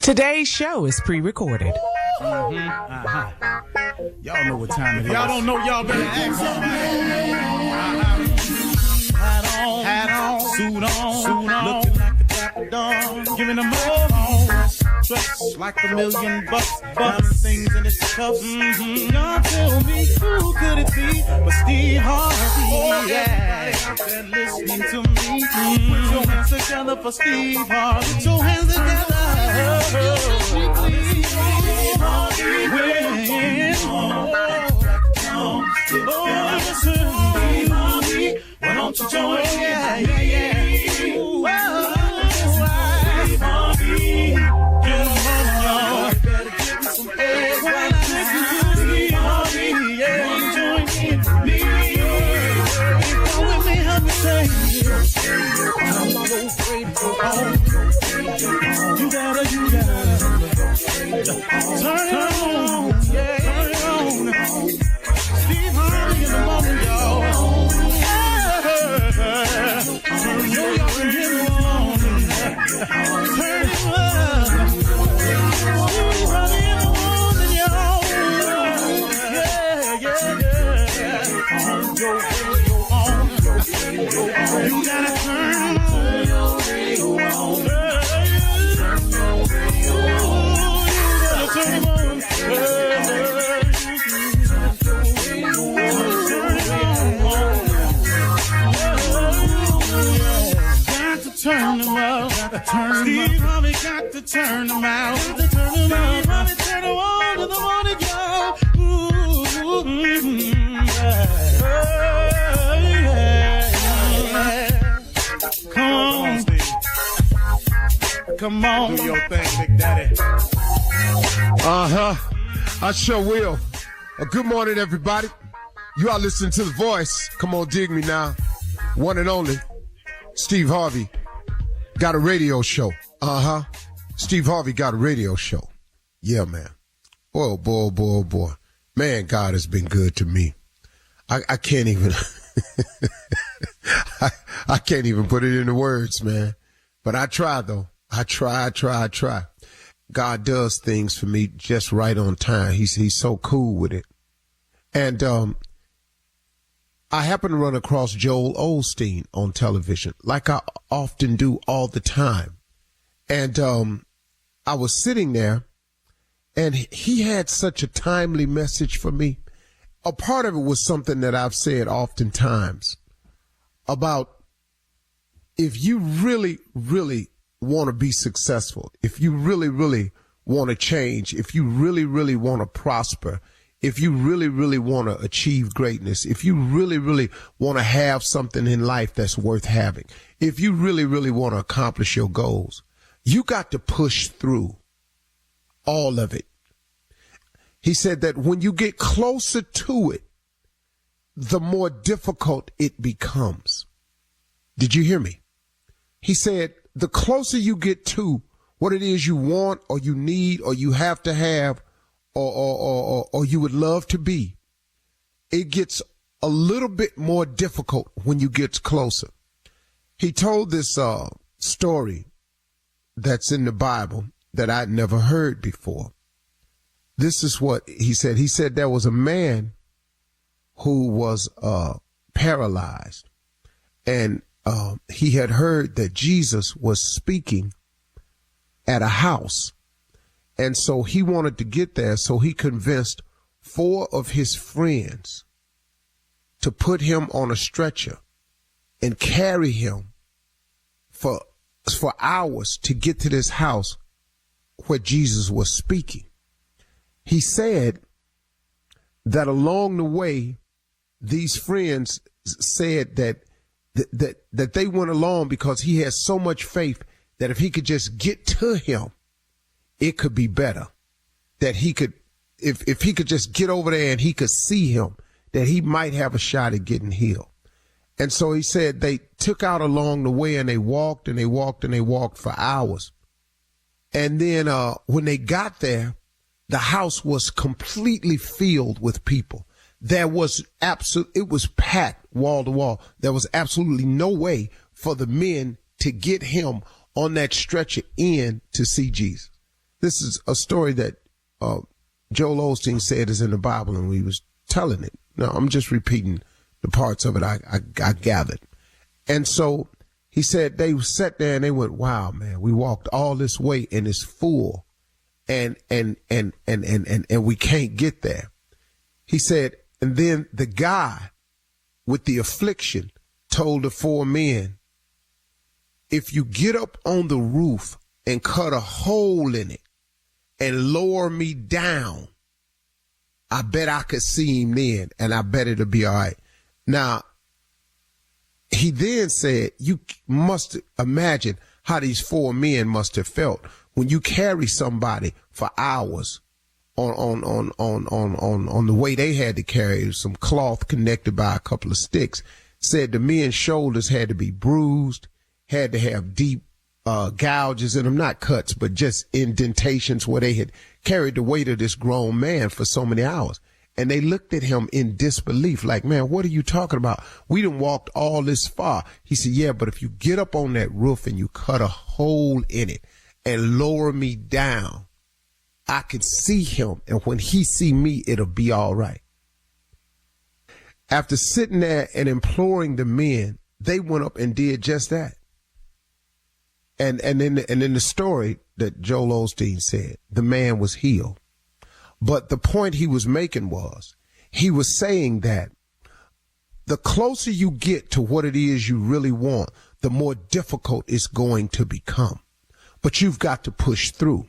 Today's show is pre-recorded. Y'all know what time it is. Y'all don't know, y'all better ask somebody. Hat on, suit on, looking like the Dapper Dawn, giving them all dressed like $1,000,000, diamond things in its cuffs. Y'all tell me who could it be but Steve Harvey? Oh yeah, everybody out there listening to me. Put your hands together for Steve Harvey. Put your hands together. Why don't you join? Yeah. Get on, y'all. Better give me some eggs. Why not listen to me? Yeah, join me. Come with me, help me say. I'm so afraid to go home. You gotta turn it on. Yeah, turn it on. Steve Harvey in the morning, y'all. You gotta turn your radio on. Turn them out. Steve Harvey got to turn them out. Steve Harvey turn them on to the morning, y'all. Come on, Steve. Come on. Do your thing, Big Daddy. I sure will. Good morning, everybody. You are listening to The Voice. Come on, dig me now. One and only, Steve Harvey. Got a radio show. Steve Harvey got a radio show. Yeah, man. Oh, boy. Man, God has been good to me. I can't even, I can't even put it into words, man. But I try, though. I try. God does things for me just right on time. He's so cool with it. And, I happen to run across Joel Osteen on television, like I often do all the time. And I was sitting there, and he had such a timely message for me. A part of it was something that I've said oftentimes about if you really, really want to be successful, if you really, really want to change, if you really, really want to prosper, if you really, really want to achieve greatness, if you really, really want to have something in life that's worth having, if you really, really want to accomplish your goals, you got to push through all of it. He said that when you get closer to it, the more difficult it becomes. Did you hear me? He said the closer you get to what it is you want or you need or you have to have, or you would love to be, it gets a little bit more difficult when you get closer. He told this story that's in the Bible that I'd never heard before. This is what he said. He said there was a man who was paralyzed, and he had heard that Jesus was speaking at a house. And so he wanted to get there, so he convinced 4 of his friends to put him on a stretcher and carry him for hours to get to this house where Jesus was speaking. He said that along the way, these friends said that they went along because he had so much faith that if he could just get to him, it could be better. That he could, if he could just get over there and he could see him, that he might have a shot at getting healed. And so he said they took out along the way and they walked and they walked and they walked for hours. And then when they got there, the house was completely filled with people. It was packed wall to wall. There was absolutely no way for the men to get him on that stretcher in to see Jesus. This is a story that Joel Osteen said is in the Bible, and we was telling it. No, I'm just repeating the parts of it I gathered. And so he said they sat there and they went, wow, man, we walked all this way and it's full and we can't get there. He said, and then the guy with the affliction told the 4 men, if you get up on the roof and cut a hole in it and lower me down, I bet I could see him then, and I bet it'll be all right. Now, he then said, you must imagine how these 4 men must have felt when you carry somebody for hours on the way they had to carry some cloth connected by a couple of sticks. Said the men's shoulders had to be bruised, had to have deep gouges in them, not cuts, but just indentations where they had carried the weight of this grown man for so many hours. And they looked at him in disbelief, like, man, what are you talking about? We done walked all this far. He said, yeah, but if you get up on that roof and you cut a hole in it and lower me down, I can see him. And when he see me, it'll be all right. After sitting there and imploring the men, they went up and did just that. And in the story that Joel Osteen said, the man was healed. But the point he was making was, he was saying that the closer you get to what it is you really want, the more difficult it's going to become. But you've got to push through.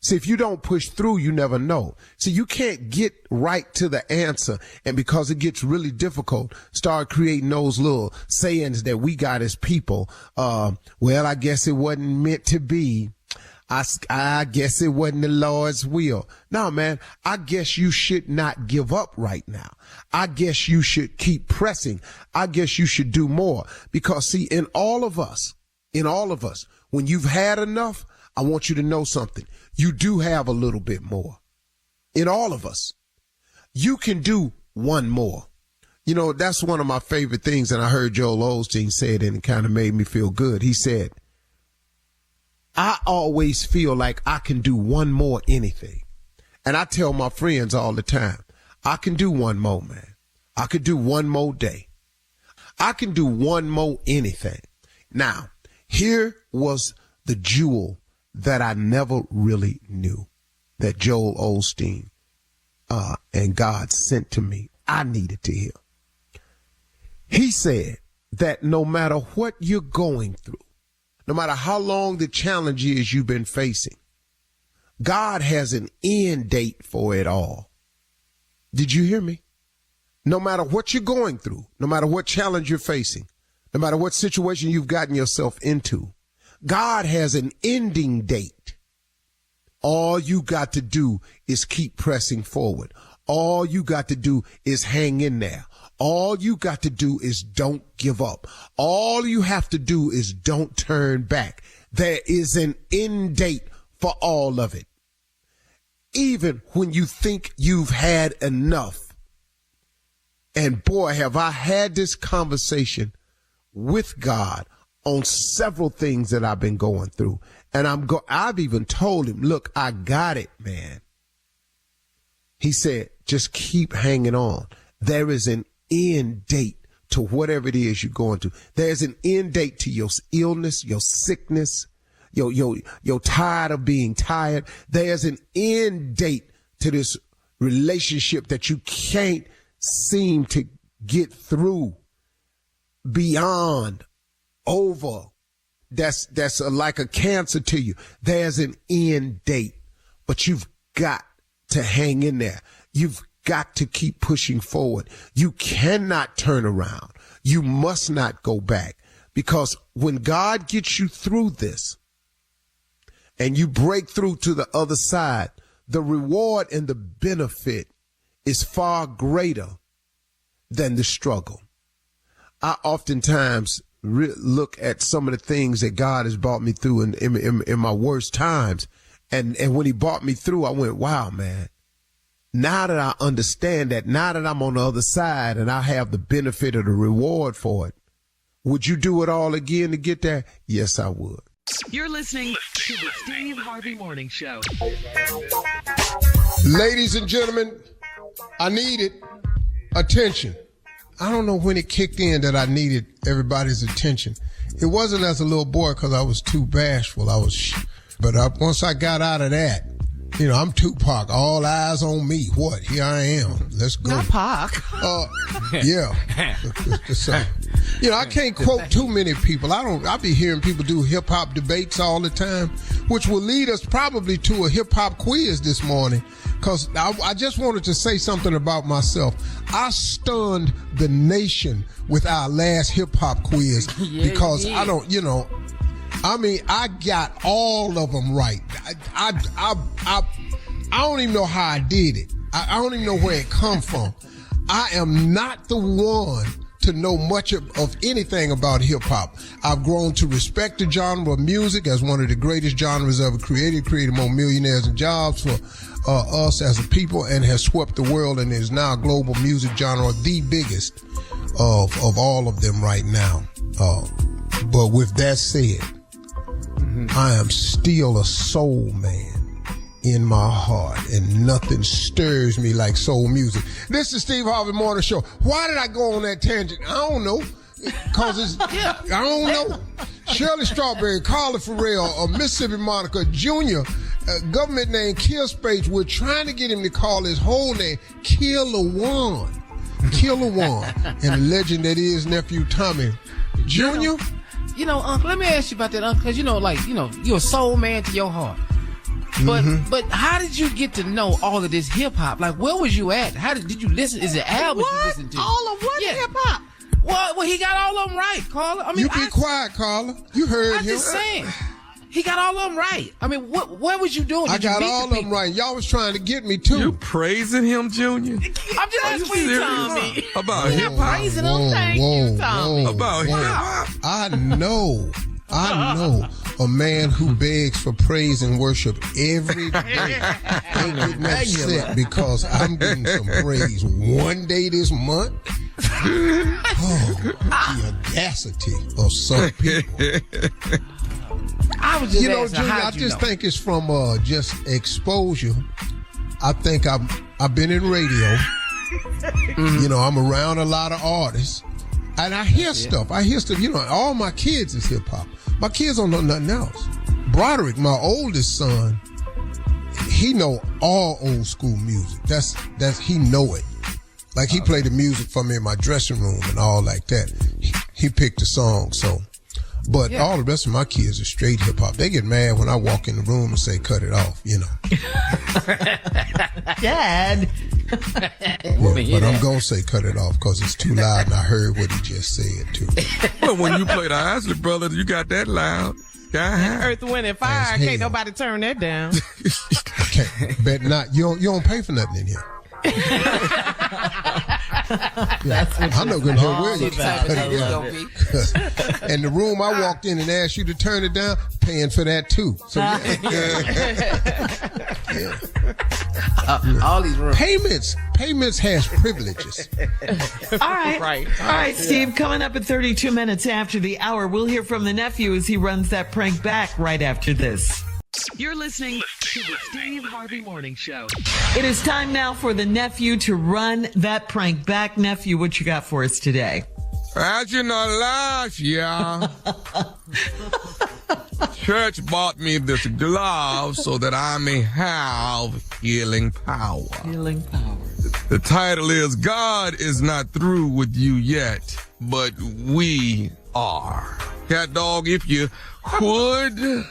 See, if you don't push through, you never know. See, you can't get right to the answer, and because it gets really difficult, start creating those little sayings that we got as people. Well, I guess it wasn't meant to be. I guess it wasn't the Lord's will. No, man, I guess you should not give up right now. I guess you should keep pressing. I guess you should do more. Because, see, in all of us, when you've had enough, I want you to know something. You do have a little bit more. In all of us, you can do one more. You know, that's one of my favorite things, and I heard Joel Osteen say it, and it kind of made me feel good. He said, I always feel like I can do one more anything. And I tell my friends all the time, I can do one more, man. I could do one more day. I can do one more anything. Now, here was the jewel that I never really knew that Joel Osteen and God sent to me. I needed to hear. He said that no matter what you're going through, no matter how long the challenge is you've been facing, God has an end date for it all. Did you hear me? No matter what you're going through, no matter what challenge you're facing, no matter what situation you've gotten yourself into, God has an ending date. All you got to do is keep pressing forward. All you got to do is hang in there. All you got to do is don't give up. All you have to do is don't turn back. There is an end date for all of it. Even when you think you've had enough. And boy, have I had this conversation with God on several things that I've been going through. And I've even told him, look, I got it, man. He said, just keep hanging on. There is an end date to whatever it is you're going through. There's an end date to your illness, your sickness, you're tired of being tired. There's an end date to this relationship that you can't seem to get through, beyond, over. That's like a cancer to you. There's an end date, but you've got to hang in there. You've got to keep pushing forward. You cannot turn around. You must not go back, because when God gets you through this and you break through to the other side, the reward and the benefit is far greater than the struggle. I oftentimes look at some of the things that God has brought me through in my worst times. And when he brought me through, I went, wow, man, now that I understand that, now that I'm on the other side and I have the benefit of the reward for it, would you do it all again to get there? Yes, I would. You're listening to the Steve Harvey Morning Show. Ladies and gentlemen, I needed attention. I don't know when it kicked in that I needed everybody's attention. It wasn't as a little boy because I was too bashful. But once I got out of that, I'm Tupac. All eyes on me. What? Here I am. Let's go. Not Pac. Yeah. So, I can't quote too many people. I be hearing people do hip hop debates all the time, which will lead us probably to a hip hop quiz this morning. Cause I just wanted to say something about myself. I stunned the nation with our last hip hop quiz because I got all of them right. I don't even know how I did it. I don't even know where it come from. I am not the one to know much of anything about hip hop. I've grown to respect the genre of music as one of the greatest genres ever created more millionaires and jobs for us as a people, and has swept the world and is now a global music genre, the biggest of all of them right now. But with that said, I am still a soul man in my heart, and nothing stirs me like soul music. This is Steve Harvey Morning Show. Why did I go on that tangent? I don't know. Cause I don't know. Shirley Strawberry, Carla Farrell, Mississippi Monica Jr., government name Kill Space. We're trying to get him to call his whole name Killer One. And the legend that is nephew Tommy Jr. Uncle, let me ask you about that, Uncle, because you're a soul man to your heart. But how did you get to know all of this hip hop? Like, where was you at? How did you listen? Is it albums you listened to? All of what hip hop? Well, he got all of them right, Carla. You be quiet, Carla. You heard him. I'm just saying. He got all of them right. I mean, what was you doing? I got all of them right. Y'all was trying to get me too. You praising him, Junior? I'm just asking you, Tommy. About hip hop? Praising him. Thank you, Tommy. About hip hop? I know a man who begs for praise and worship every day. Ain't getting upset because I'm getting some praise one day this month. The audacity of some people. I was just asking, Junior, I just think it's from just exposure. I think I've been in radio. I'm around a lot of artists. And I hear stuff. All my kids is hip hop. My kids don't know nothing else. Broderick, my oldest son, he know all old school music. He know it. Like he played the music for me in my dressing room and all like that. He picked the song, so. But all the rest of my kids are straight hip hop. They get mad when I walk in the room and say, cut it off, Dad. But I'm going to say cut it off because it's too loud and I heard what he just said too. Well, when you play the Isley Brothers, you got that loud. Earth, Wind, and Fire. Can't nobody turn that down. Okay, bet not. You don't pay for nothing in here. I'm not going to hear where you cut it down. And the room I walked in and asked you to turn it down, paying for that too. So all these rooms. Payments has privileges. All right, Steve, coming up at 32 minutes after the hour, we'll hear from the nephew as he runs that prank back right after this. You're listening to the Steve Harvey Morning Show. It is time now for the nephew to run that prank back. Nephew, what you got for us today? As you know, last year, church bought me this glove so that I may have healing power. Healing power. The title is God is Not Through With You Yet, But We Are. Cat dog, if you could.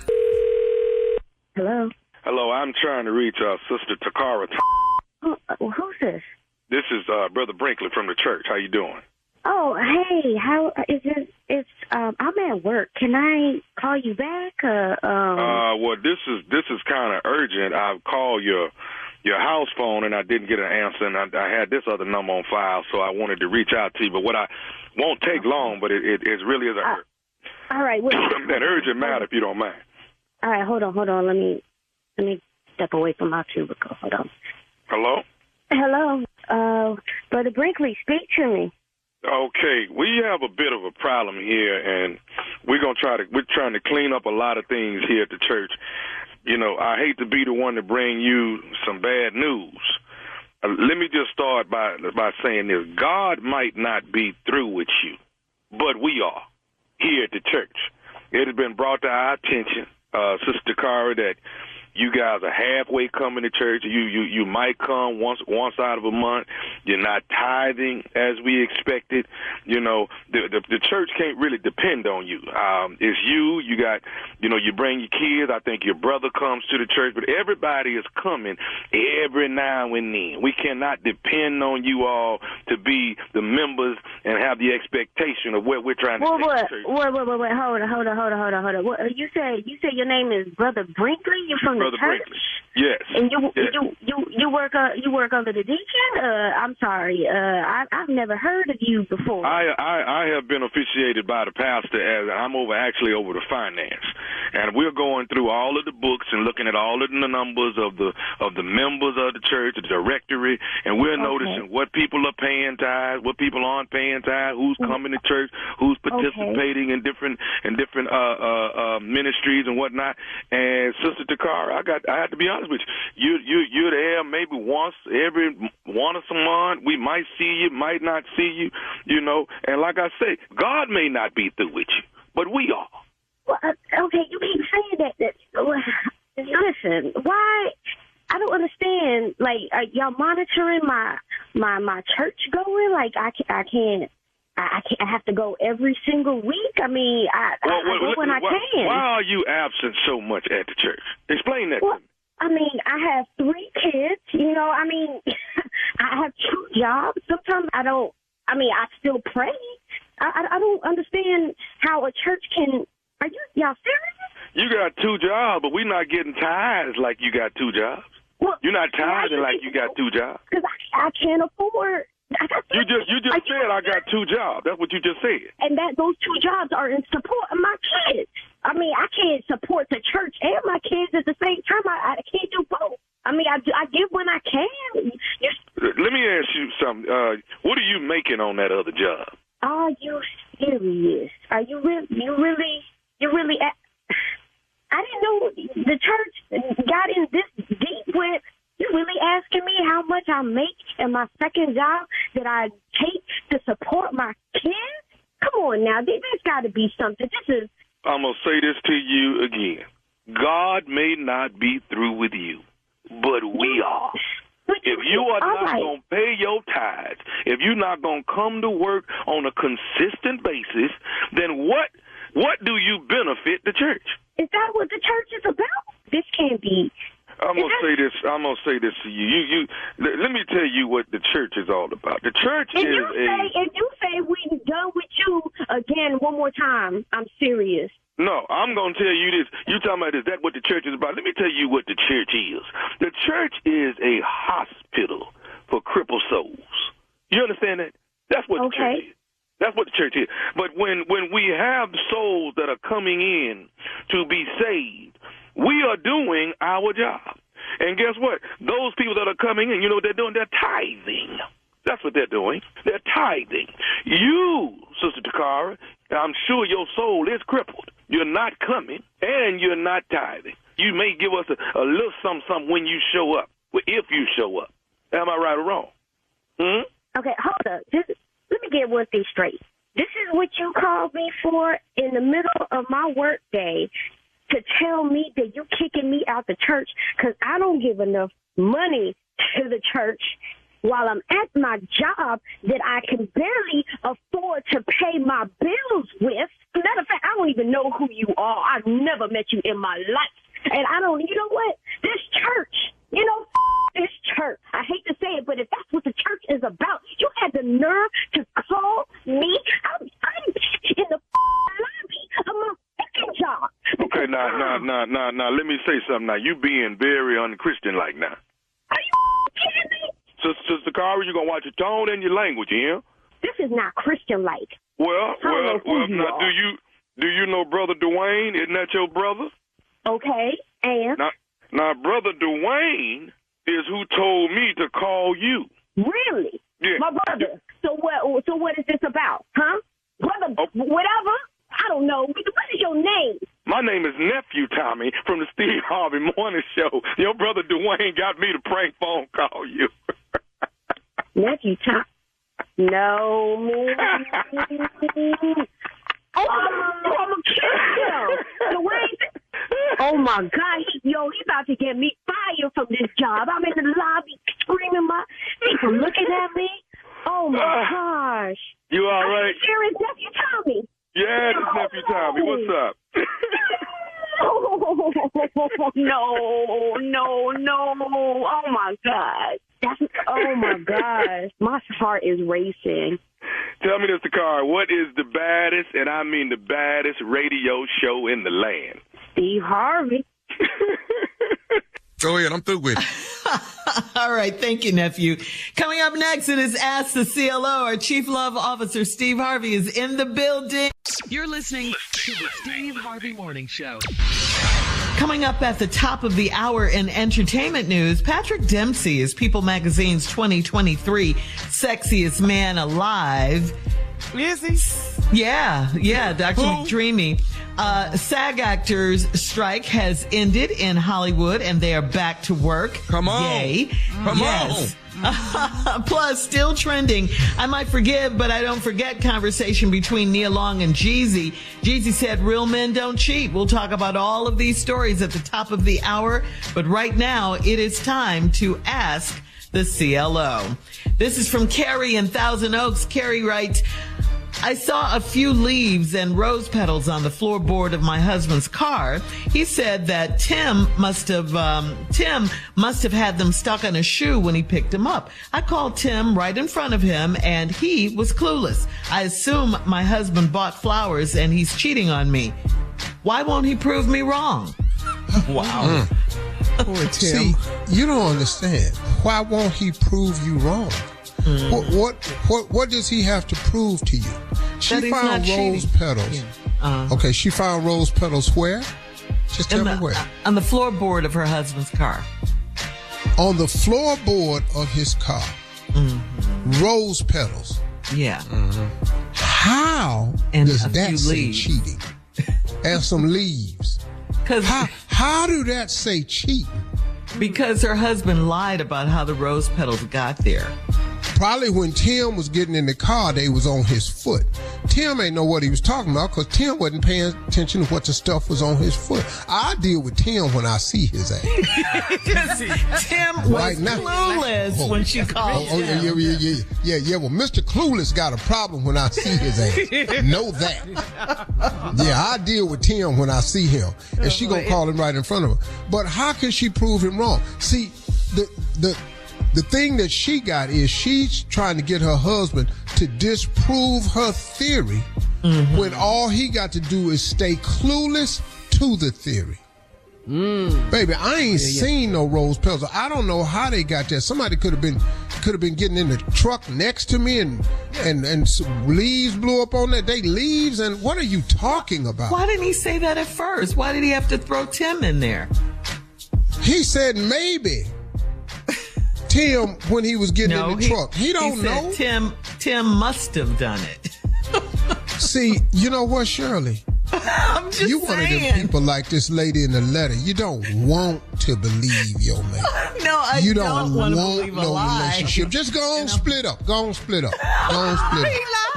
Hello. Hello, I'm trying to reach Sister Takara. Who's this? This is Brother Brinkley from the church. How you doing? Oh, hey, how is it? I'm at work. Can I call you back? Well, this is kind of urgent. I've called your house phone and I didn't get an answer, and I had this other number on file, so I wanted to reach out to you. But what I won't take long, but it really is all right. An urgent matter, if you don't mind. All right, hold on. Let me step away from my cubicle. Hold on. Hello? Brother Brinkley, speak to me. Okay, we have a bit of a problem here, and we're trying to clean up a lot of things here at the church. You know, I hate to be the one to bring you some bad news. Let me just start by saying this. God might not be through with you, but we are here at the church. It has been brought to our attention, Sister Cara, that you guys are halfway coming to church. You might come once out of a month. You're not tithing as we expected. You know, the church can't really depend on you. It's you. You got, you know, you bring your kids. I think your brother comes to the church, but everybody is coming every now and then. We cannot depend on you all to be the members and have the expectation of what we're trying to take the church. Wait. Hold on. What, you say your name is Brother Brinkley? You're from the church? Brinkley. Yes. And yes. you work under the deacon? I'm sorry. I've never heard of you before. I have been officiated by the pastor as I'm over the finance, and we're going through all of the books and looking at all of the numbers of the members of the church, the directory, and we're noticing what people are paying tithes, what people aren't paying tithes, who's coming to church, who's participating in different ministries and whatnot. And Sister Takara, I have to be honest with you. You're there maybe once every one or some month. We might see you, might not see you, you know. And like I say, God may not be through with you, but we are. Well, okay, you keep saying that. Listen, why? I don't understand. Like, are y'all monitoring my church going? Like, I can't. I have to go every single week. I mean, I go when I can. Why are you absent so much at the church? Explain that to me. I mean, I have 3 kids. You know, I mean, I have 2 jobs. Sometimes I don't. I mean, I still pray. I don't understand how a church can. Are y'all serious? You got 2 jobs, but we're not getting tithes like you got 2 jobs. Well, you're not tithing like you got 2 jobs. Because I can't afford. You just said I got 2 jobs. That's what you just said. And those 2 jobs are in support of my kids. I mean, I can't support the church and my kids at the same time. I can't do both. I mean, I give when I can. Let me ask you something. What are you making on that other job? Are you serious? Are you really? I didn't know the church got in this deep with. You really asking me how much I make in my second job that I take to support my kids? Come on now, there's got to be something. I'm going to say this to you again. God may not be through with you, but we are. If you are not going to pay your tithes, if you're not going to come to work on a consistent basis, then what do you benefit the church? Is that what the church is about? This can't be. I'm gonna say this to you. Let me tell you what the church is all about. The church if you say we're done with you again one more time, I'm serious. No, I'm gonna tell you this. You talking about is that what the church is about? Let me tell you what the church is. The church is a hospital for crippled souls. You understand that? That's what the church is. That's what the church is. But when we have souls that are coming in to be saved, we are doing our job. And guess what? Those people that are coming in, you know what they're doing? They're tithing. That's what they're doing. They're tithing. You, Sister Takara, I'm sure your soul is crippled. You're not coming, and you're not tithing. You may give us a little something when you show up, if you show up. Am I right or wrong? Okay, hold up. Let me get one thing straight. This is what you called me for in the middle of my work day to tell me that you're kicking me out the church because I don't give enough money to the church while I'm at my job that I can barely afford to pay my bills with. Matter of fact, I don't even know who you are. I've never met you in my life. And you know what? This church, this church. I hate to say it, but if that's what the church is about, you had the nerve to call me. I'm in the lobby of my fucking job. Okay, now, let me say something now. You being very unchristian-like now. Are you kidding me? Sister Cara, you gonna watch your tone and your language, yeah? This is not Christian-like. Well, now, do you know Brother Dwayne? Isn't that your brother? Okay, and? Now, Brother Dwayne is who told me to call you. Really? Yeah. My brother. So what is this about? Huh? Brother, whatever. I don't know. What is your name? My name is Nephew Tommy from the Steve Harvey Morning Show. Your brother Dwayne got me to prank phone call you. Nephew Tommy? No. Oh, I'm gonna kill him. Dwayne. Oh my God, he about to get me fired from this job. I'm in the lobby screaming, people looking at me. Oh my gosh. You all right? Here is Nephew Tommy. Yeah, this is Nephew Tommy. What's up? No. Oh my God. Oh my gosh. My heart is racing. Tell me, Mr. Carr, what is the baddest, and I mean the baddest, radio show in the land? Steve Harvey. Go ahead. I'm through with it. All right. Thank you, nephew. Coming up next, it is Ask the CLO. Our Chief Love Officer, Steve Harvey, is in the building. You're listening to the Steve Harvey Morning Show. Coming up at the top of the hour in entertainment news, Patrick Dempsey is People Magazine's 2023 Sexiest Man Alive. Is he? Yeah, Dr. McDreamy. SAG actors strike has ended in Hollywood and they are back to work. Come on. Yay. Come on. Plus, still trending, I might forgive, but I don't forget conversation between Nia Long and Jeezy. Jeezy said real men don't cheat. We'll talk about all of these stories at the top of the hour. But right now, it is time to ask the CLO. This is from Carrie in Thousand Oaks. Carrie writes, I saw a few leaves and rose petals on the floorboard of my husband's car. He said that Tim must have had them stuck on a shoe when he picked them up. I called Tim right in front of him and he was clueless. I assume my husband bought flowers and he's cheating on me. Why won't he prove me wrong? Wow. Poor Tim. See, you don't understand. Why won't he prove you wrong? What does he have to prove to you? She found rose petals. Yeah. Okay, she found rose petals where? Just tell me where. On the floorboard of her husband's car. On the floorboard of his car. Mm-hmm. Rose petals. Yeah. Mm-hmm. How does that say cheating? And some leaves. How do that say cheating? Because her husband lied about how the rose petals got there. Probably when Tim was getting in the car, they was on his foot. Tim ain't know what he was talking about because Tim wasn't paying attention to what the stuff was on his foot. I deal with Tim when I see his ass. Tim was clueless when she called him. Yeah. Well, Mr. Clueless got a problem when I see his ass. Know that. Yeah, I deal with Tim when I see him. And she gonna call him right in front of her. But how can she prove him wrong? See, the thing that she got is she's trying to get her husband to disprove her theory when all he got to do is stay clueless to the theory. Baby, I ain't seen no rose petals. I don't know how they got there. Somebody could have been getting in the truck next to me and some leaves blew up on that. They leaves, and what are you talking about? Why didn't he say that at first? Why did he have to throw Tim in there? He said maybe. Tim, when he was getting in the truck. He don't know. Tim must have done it. See, you know what, Shirley? I'm just you one of them people like this lady in the letter. You don't want to believe your man. No, I you don't want no relationship. Just go on, split up. Go on, split up.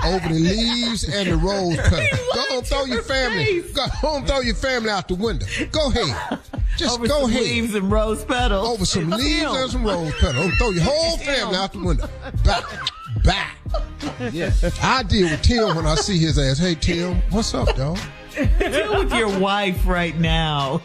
Over the leaves and the rose petals. Go on, throw your family. Go on, throw your family out the window. Go ahead. Just over go some ahead. Leaves and rose petals. Over some leaves and some rose petals. Throw your whole family out the window. Back. Yeah. I deal with Tim when I see his ass. Hey, Tim, what's up, dog? Deal with your wife right now.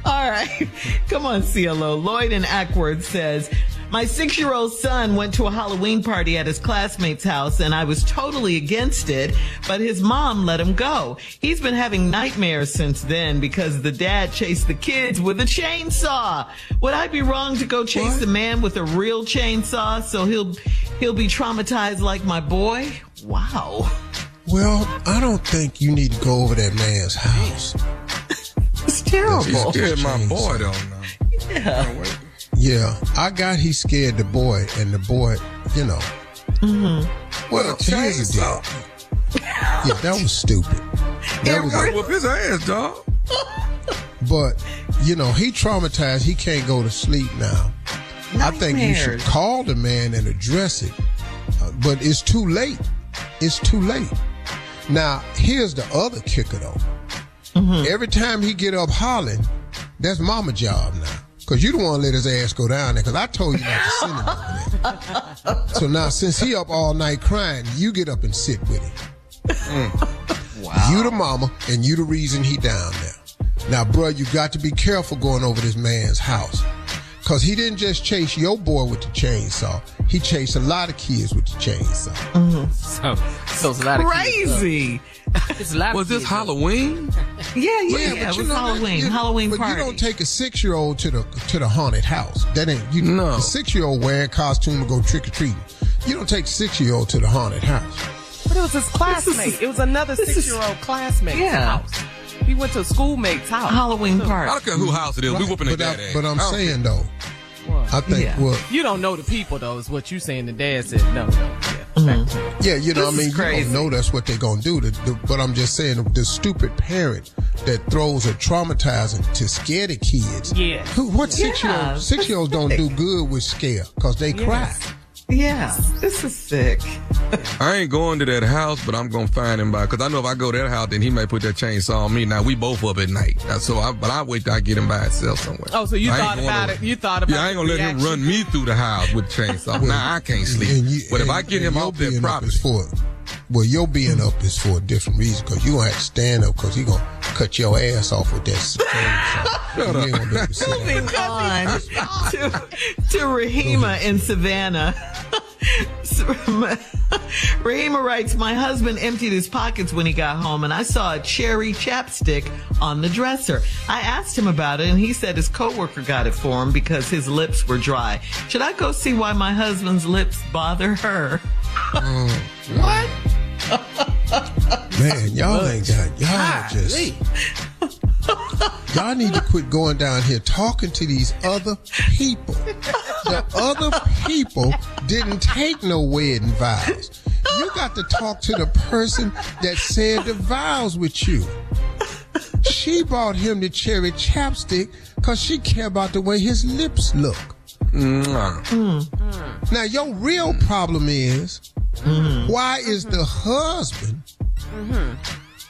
All right. Come on, CLO. Lloyd in Ackworth says, my 6-year-old son went to a Halloween party at his classmate's house, and I was totally against it, but his mom let him go. He's been having nightmares since then because the dad chased the kids with a chainsaw. Would I be wrong to go chase the man with a real chainsaw so he'll be traumatized like my boy? Wow. Well, I don't think you need to go over that man's house. It's terrible. He scared my boy, though. Yeah. Yeah, I got he scared the boy, and the boy, you know. Well, here's the deal. Yeah, that was stupid. That was I whoop his ass, dog. But, he traumatized. He can't go to sleep now. I think you should call the man and address it. But it's too late. It's too late. Now, here's the other kicker, though. Mm-hmm. Every time he get up hollering, that's mama job now. Because you don't want to let his ass go down there. Because I told you not to send him over there. So now, since he up all night crying, you get up and sit with him. Wow. You the mama, and you the reason he down there. Now, bro, you got to be careful going over this man's house. Because he didn't just chase your boy with the chainsaw. He chased a lot of kids with the chainsaw. Mm-hmm. So it's a lot of crazy. It's a lot Was this Halloween? Yeah, it was Halloween. Halloween party. But you don't take a 6-year-old to the haunted house. That ain't you. No. A 6-year-old wearing costume to go trick or treating. You don't take a 6-year-old to the haunted house. But it was his classmate. It was another 6-year-old classmate's house. He went to a schoolmate's house. Halloween party. I don't care whose house it is. We whooping their dad ass. But I'm saying, though, I think, you don't know the people, though, is what you saying. The dad said no. Yeah, you don't know that's what they're going to do. But I'm just saying, the stupid parent that throws a traumatizing to scare the kids. Yeah. What 6-year-olds? 6-year-olds don't do good with scare because they cry. Yeah, this is sick. I ain't going to that house, but I'm going to find him because I know if I go to that house, then he may put that chainsaw on me. Now, we both up at night. But I wait till I get him by himself somewhere. Oh, so you thought about it. You thought about it. Yeah, I ain't going to let him run me through the house with the chainsaw. Now, I can't sleep. But if I get him off that property. Your being up is for a different reason because you're going to have to stand up because he's going to cut your ass off with that chainsaw. Moving on to Rahima in Savannah. Rahima writes, my husband emptied his pockets when he got home and I saw a cherry chapstick on the dresser. I asked him about it and he said his coworker got it for him because his lips were dry. Should I go see why my husband's lips bother her? What? Man, y'all ain't got, y'all need to quit going down here talking to these other people. The other people didn't take no wedding vows. You got to talk to the person that said the vows with you. She bought him the cherry chapstick because she care about the way his lips look. Now, your real problem is, why is the husband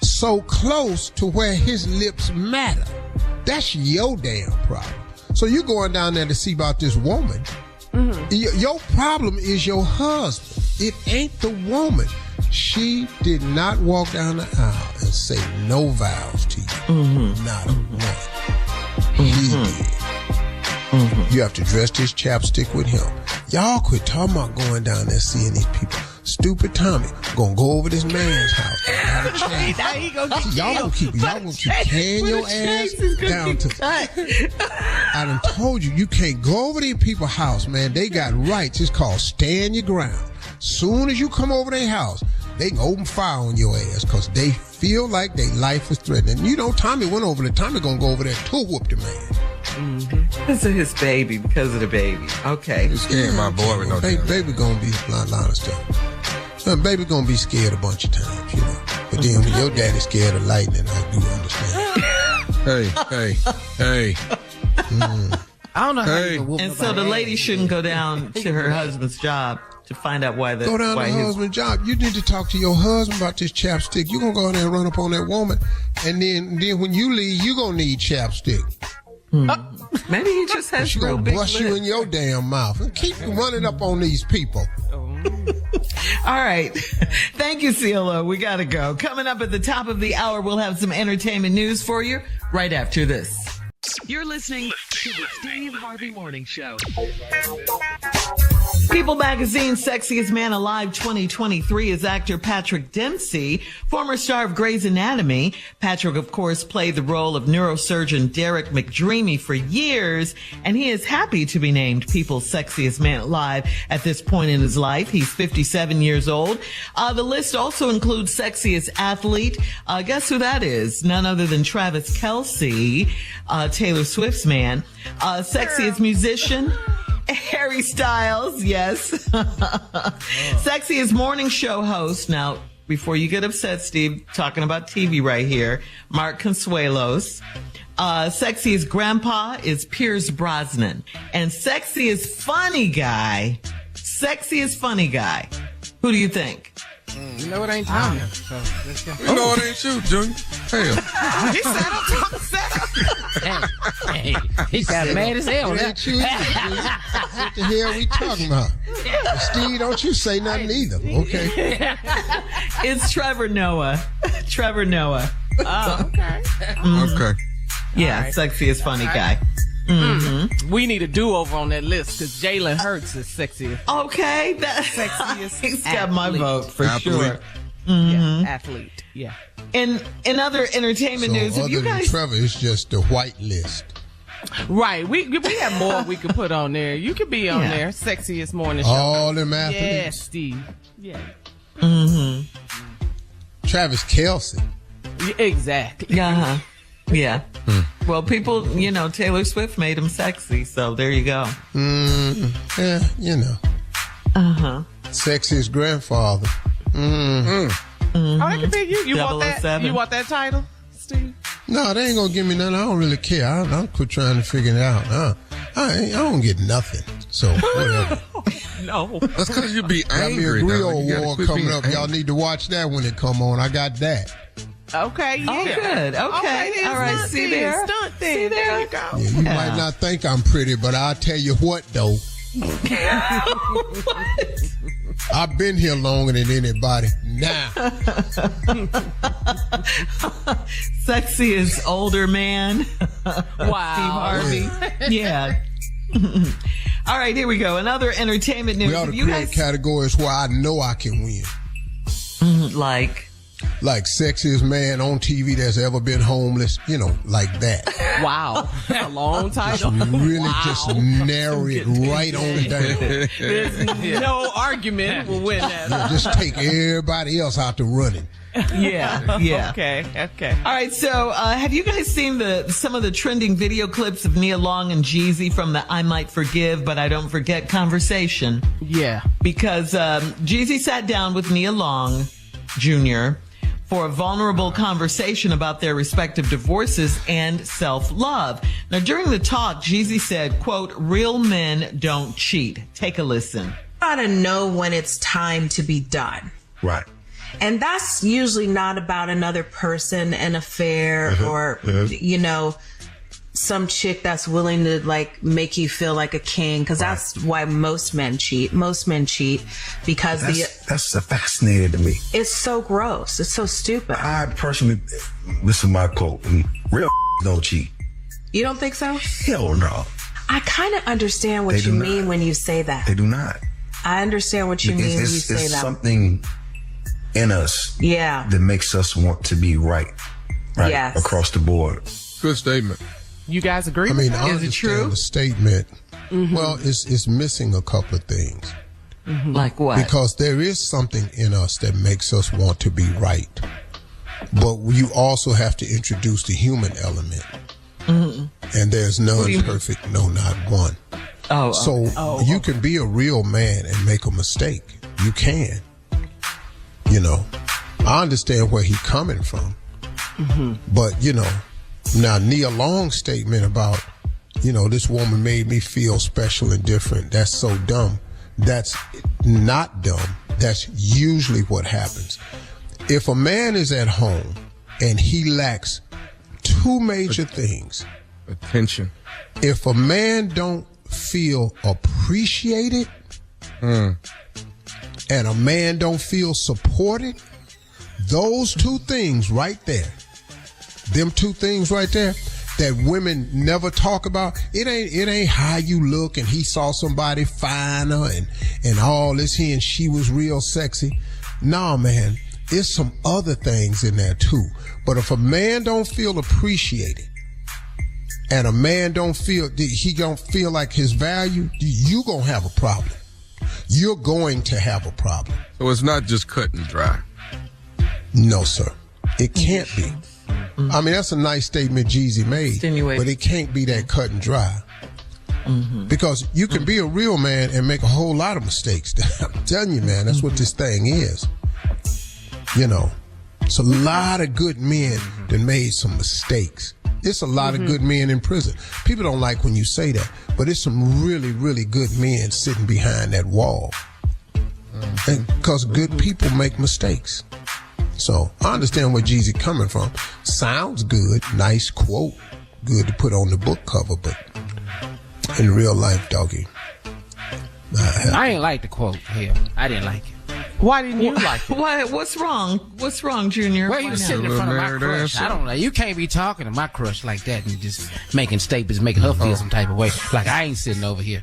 so close to where his lips matter? That's your damn problem. So you going down there to see about this woman. Your problem is your husband. It ain't the woman. She did not walk down the aisle and say no vows to you. Not a one. He did. You have to dress this chapstick with him. Y'all quit talking about going down there seeing these people. Stupid Tommy gonna go over this man's house. Y'all gonna keep carrying your ass down to. I done told you can't go over these people's house, man. They got rights. It's called stand your ground. Soon as you come over their house, they can open fire on your ass because they feel like their life is threatened. And Tommy went over there. Tommy gonna go over there to whoop the man. Because of his baby, because of the baby. Okay. You scared my boy with no baby gonna be a lot of stuff. Baby gonna be scared a bunch of times, But then when your daddy's scared of lightning, I do understand. Hey. I don't know how you can whoop And so the lady shouldn't go down to her husband's job to find out why go down to her husband's job. You need to talk to your husband about this chapstick. You're gonna go in there and run up on that woman, and then when you leave, you gonna need chapstick. Maybe he just has real big lips. Bust you in your damn mouth and keep running up on these people. All right. Thank you, CeeLo. We gotta go. Coming up at the top of the hour, we'll have some entertainment news for you right after this. You're listening to the Steve Harvey Morning Show. People Magazine's Sexiest Man Alive 2023 is actor Patrick Dempsey, former star of Grey's Anatomy. Patrick, of course, played the role of neurosurgeon Derek McDreamy for years, and he is happy to be named People's Sexiest Man Alive at this point in his life. He's 57 years old. The list also includes Sexiest Athlete. Guess who that is? None other than Travis Kelce, Taylor Swift's man. Sexiest Musician, Harry Styles, yes. Sexiest morning show host. Now, before you get upset, Steve, talking about TV right here. Mark Consuelos. Sexiest grandpa is Pierce Brosnan. And sexiest funny guy. Who do you think? You know it ain't Tommy. So let's go. You know it ain't you, Junior. Hell. He set up. Hey, he got mad as hell. It ain't you either, Juice. What the hell we talking about? Steve, don't you say nothing either, okay? It's Trevor Noah. Oh, okay. Okay. Yeah, right. sexiest funny guy. We need a do-over on that list because Jalen Hurts is sexiest. Okay, that's Sexiest he's got my athlete. vote for Athlete. sure. Yeah, athlete. Yeah. In other entertainment news, So have other you than guys? Trevor, it's just the white list. Right. We have more we could put on there. You could be on Yeah. there. Sexiest morning show. All them athletes. Yeah, Steve. Yeah. Travis Kelce. Yeah, exactly. Uh-huh. Yeah. Well, people, Taylor Swift made him sexy, so there you go. Yeah, Sexiest grandfather. Oh, that could be you. You want that? 007. You want that title, Steve? No, they ain't gonna give me nothing. I don't really care. I'll quit trying to figure it out. I don't get nothing. So whatever. No. That's because you be Got me a angry. grill dog. You gotta award quit coming being up. angry. Y'all need to watch that when it come on. I got that. Okay. Yeah. Oh, good. Okay. then All right. stunt See then, there. Stunt then. See there. There you go. Yeah, you might not think I'm pretty, but I'll tell you what though. I've been here longer than anybody. Now, Sexiest older man. Wow. Steve Harvey. Yeah. All right, here we go. Another entertainment news. we ought to Have you create guys categories where I know I can win. like? Like sexiest man on TV that's ever been homeless, like that. Wow. A long title. Really just narrow it right on down. There's no argument will win that. Just take everybody else out the running. Yeah. Yeah. Okay. All right, so have you guys seen some of the trending video clips of Nia Long and Jeezy from the I Might Forgive But I Don't Forget conversation? Yeah. Because Jeezy sat down with Nia Long Jr. for a vulnerable conversation about their respective divorces and self-love. Now, during the talk, Jeezy said, quote, "Real men don't cheat." Take a listen. Gotta know when it's time to be done. Right. And that's usually not about another person, an affair, or, some chick that's willing to make you feel like a king. Cause that's why most men cheat. Most men cheat because That's fascinating to me. it's so gross. It's so stupid. I personally, this is my quote, real don't cheat. You don't think so? Hell no. I kind of understand what They you do mean not. when you say that. They do not. I understand what you mean when you say It's that. something in us Yeah. that makes us want to be right Yes. across the board. Good statement. You guys agree? I mean, with I that? Is it true? understand the statement. Well, it's missing a couple of things. Like what? Because there is something in us that makes us want to be right. But you also have to introduce the human element. And there's none perfect, no, not one. Oh, So you can be a real man and make a mistake. You can. I understand where he's coming from. But, now Nia Long's statement about, this woman made me feel special and different. That's so dumb. That's not dumb. That's usually what happens. If a man is at home and he lacks two major things, Attention. if a man don't feel appreciated and a man don't feel supported, those two things right there, them two things right there that women never talk about, it ain't how you look and he saw somebody finer and all this, he and she was real sexy. Nah, man, it's some other things in there too. But if a man don't feel appreciated and a man he don't feel like his value, you gonna have a problem. You're going to have a problem. So it's not just cut and dry. No, sir. It can't be. I mean, that's a nice statement Jeezy made, Insinuating. but it can't be that cut and dry. Because you can be a real man and make a whole lot of mistakes. I'm telling you, man, that's what this thing is. You know, it's a lot of good men that made some mistakes. It's a lot of good men in prison. People don't like when you say that, but it's some really, really good men sitting behind that wall. Because good people make mistakes. So I understand where Jeezy coming from. Sounds good, nice quote, good to put on the book cover, but in real life, doggy, I ain't like the quote here. I didn't like it. Why didn't you like it? What's wrong? What's wrong, Junior? Well, you was sitting in front of my crush. I don't know. You can't be talking to my crush like that and just making statements, making her feel some type of way. Like I ain't sitting over here.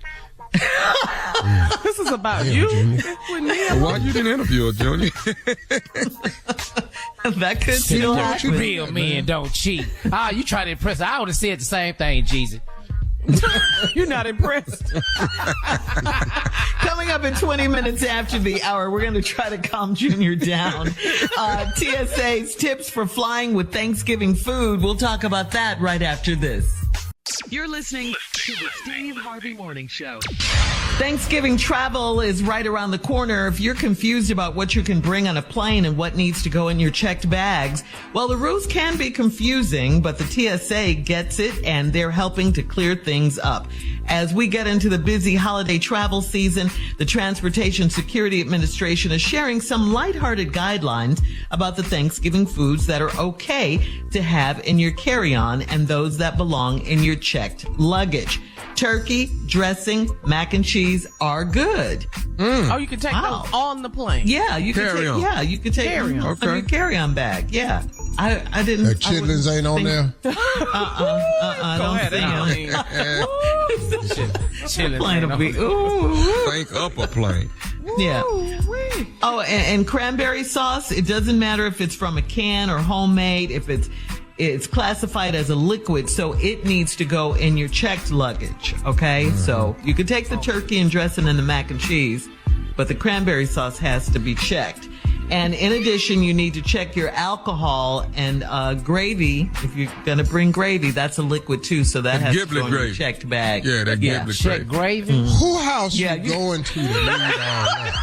This is about you. Why you didn't interview her, Junior? That could still happen. Real men don't cheat. Oh, you try to impress her. I would have said the same thing, Jeezy. You're not impressed. Coming up in 20 minutes after the hour, we're going to try to calm Junior down. TSA's tips for flying with Thanksgiving food. We'll talk about that right after this. You're listening to the Steve Harvey Morning Show. Thanksgiving travel is right around the corner. If you're confused about what you can bring on a plane and what needs to go in your checked bags, well, the rules can be confusing, but the TSA gets it and they're helping to clear things up. As we get into the busy holiday travel season, the Transportation Security Administration is sharing some lighthearted guidelines about the Thanksgiving foods that are okay to have in your carry-on and those that belong in your checked luggage. Turkey, dressing, mac and cheese are good. Oh, you can take those on the plane. Yeah, you can take. Carry-on. Yeah, you can take them on your carry-on bag. Yeah, I didn't. The chitlins ain't on there. Don't think. Plane will be. Think up a plane. Yeah. Oh, and cranberry sauce. It doesn't matter if it's from a can or homemade. If it's classified as a liquid, so it needs to go in your checked luggage, okay? So you can take the turkey and dressing and the mac and cheese, but the cranberry sauce has to be checked. And in addition, you need to check your alcohol and gravy. If you're going to bring gravy, that's a liquid too, so that has to go in your checked bag. Yeah, that giblet Check gravy. Who house you going to need all that?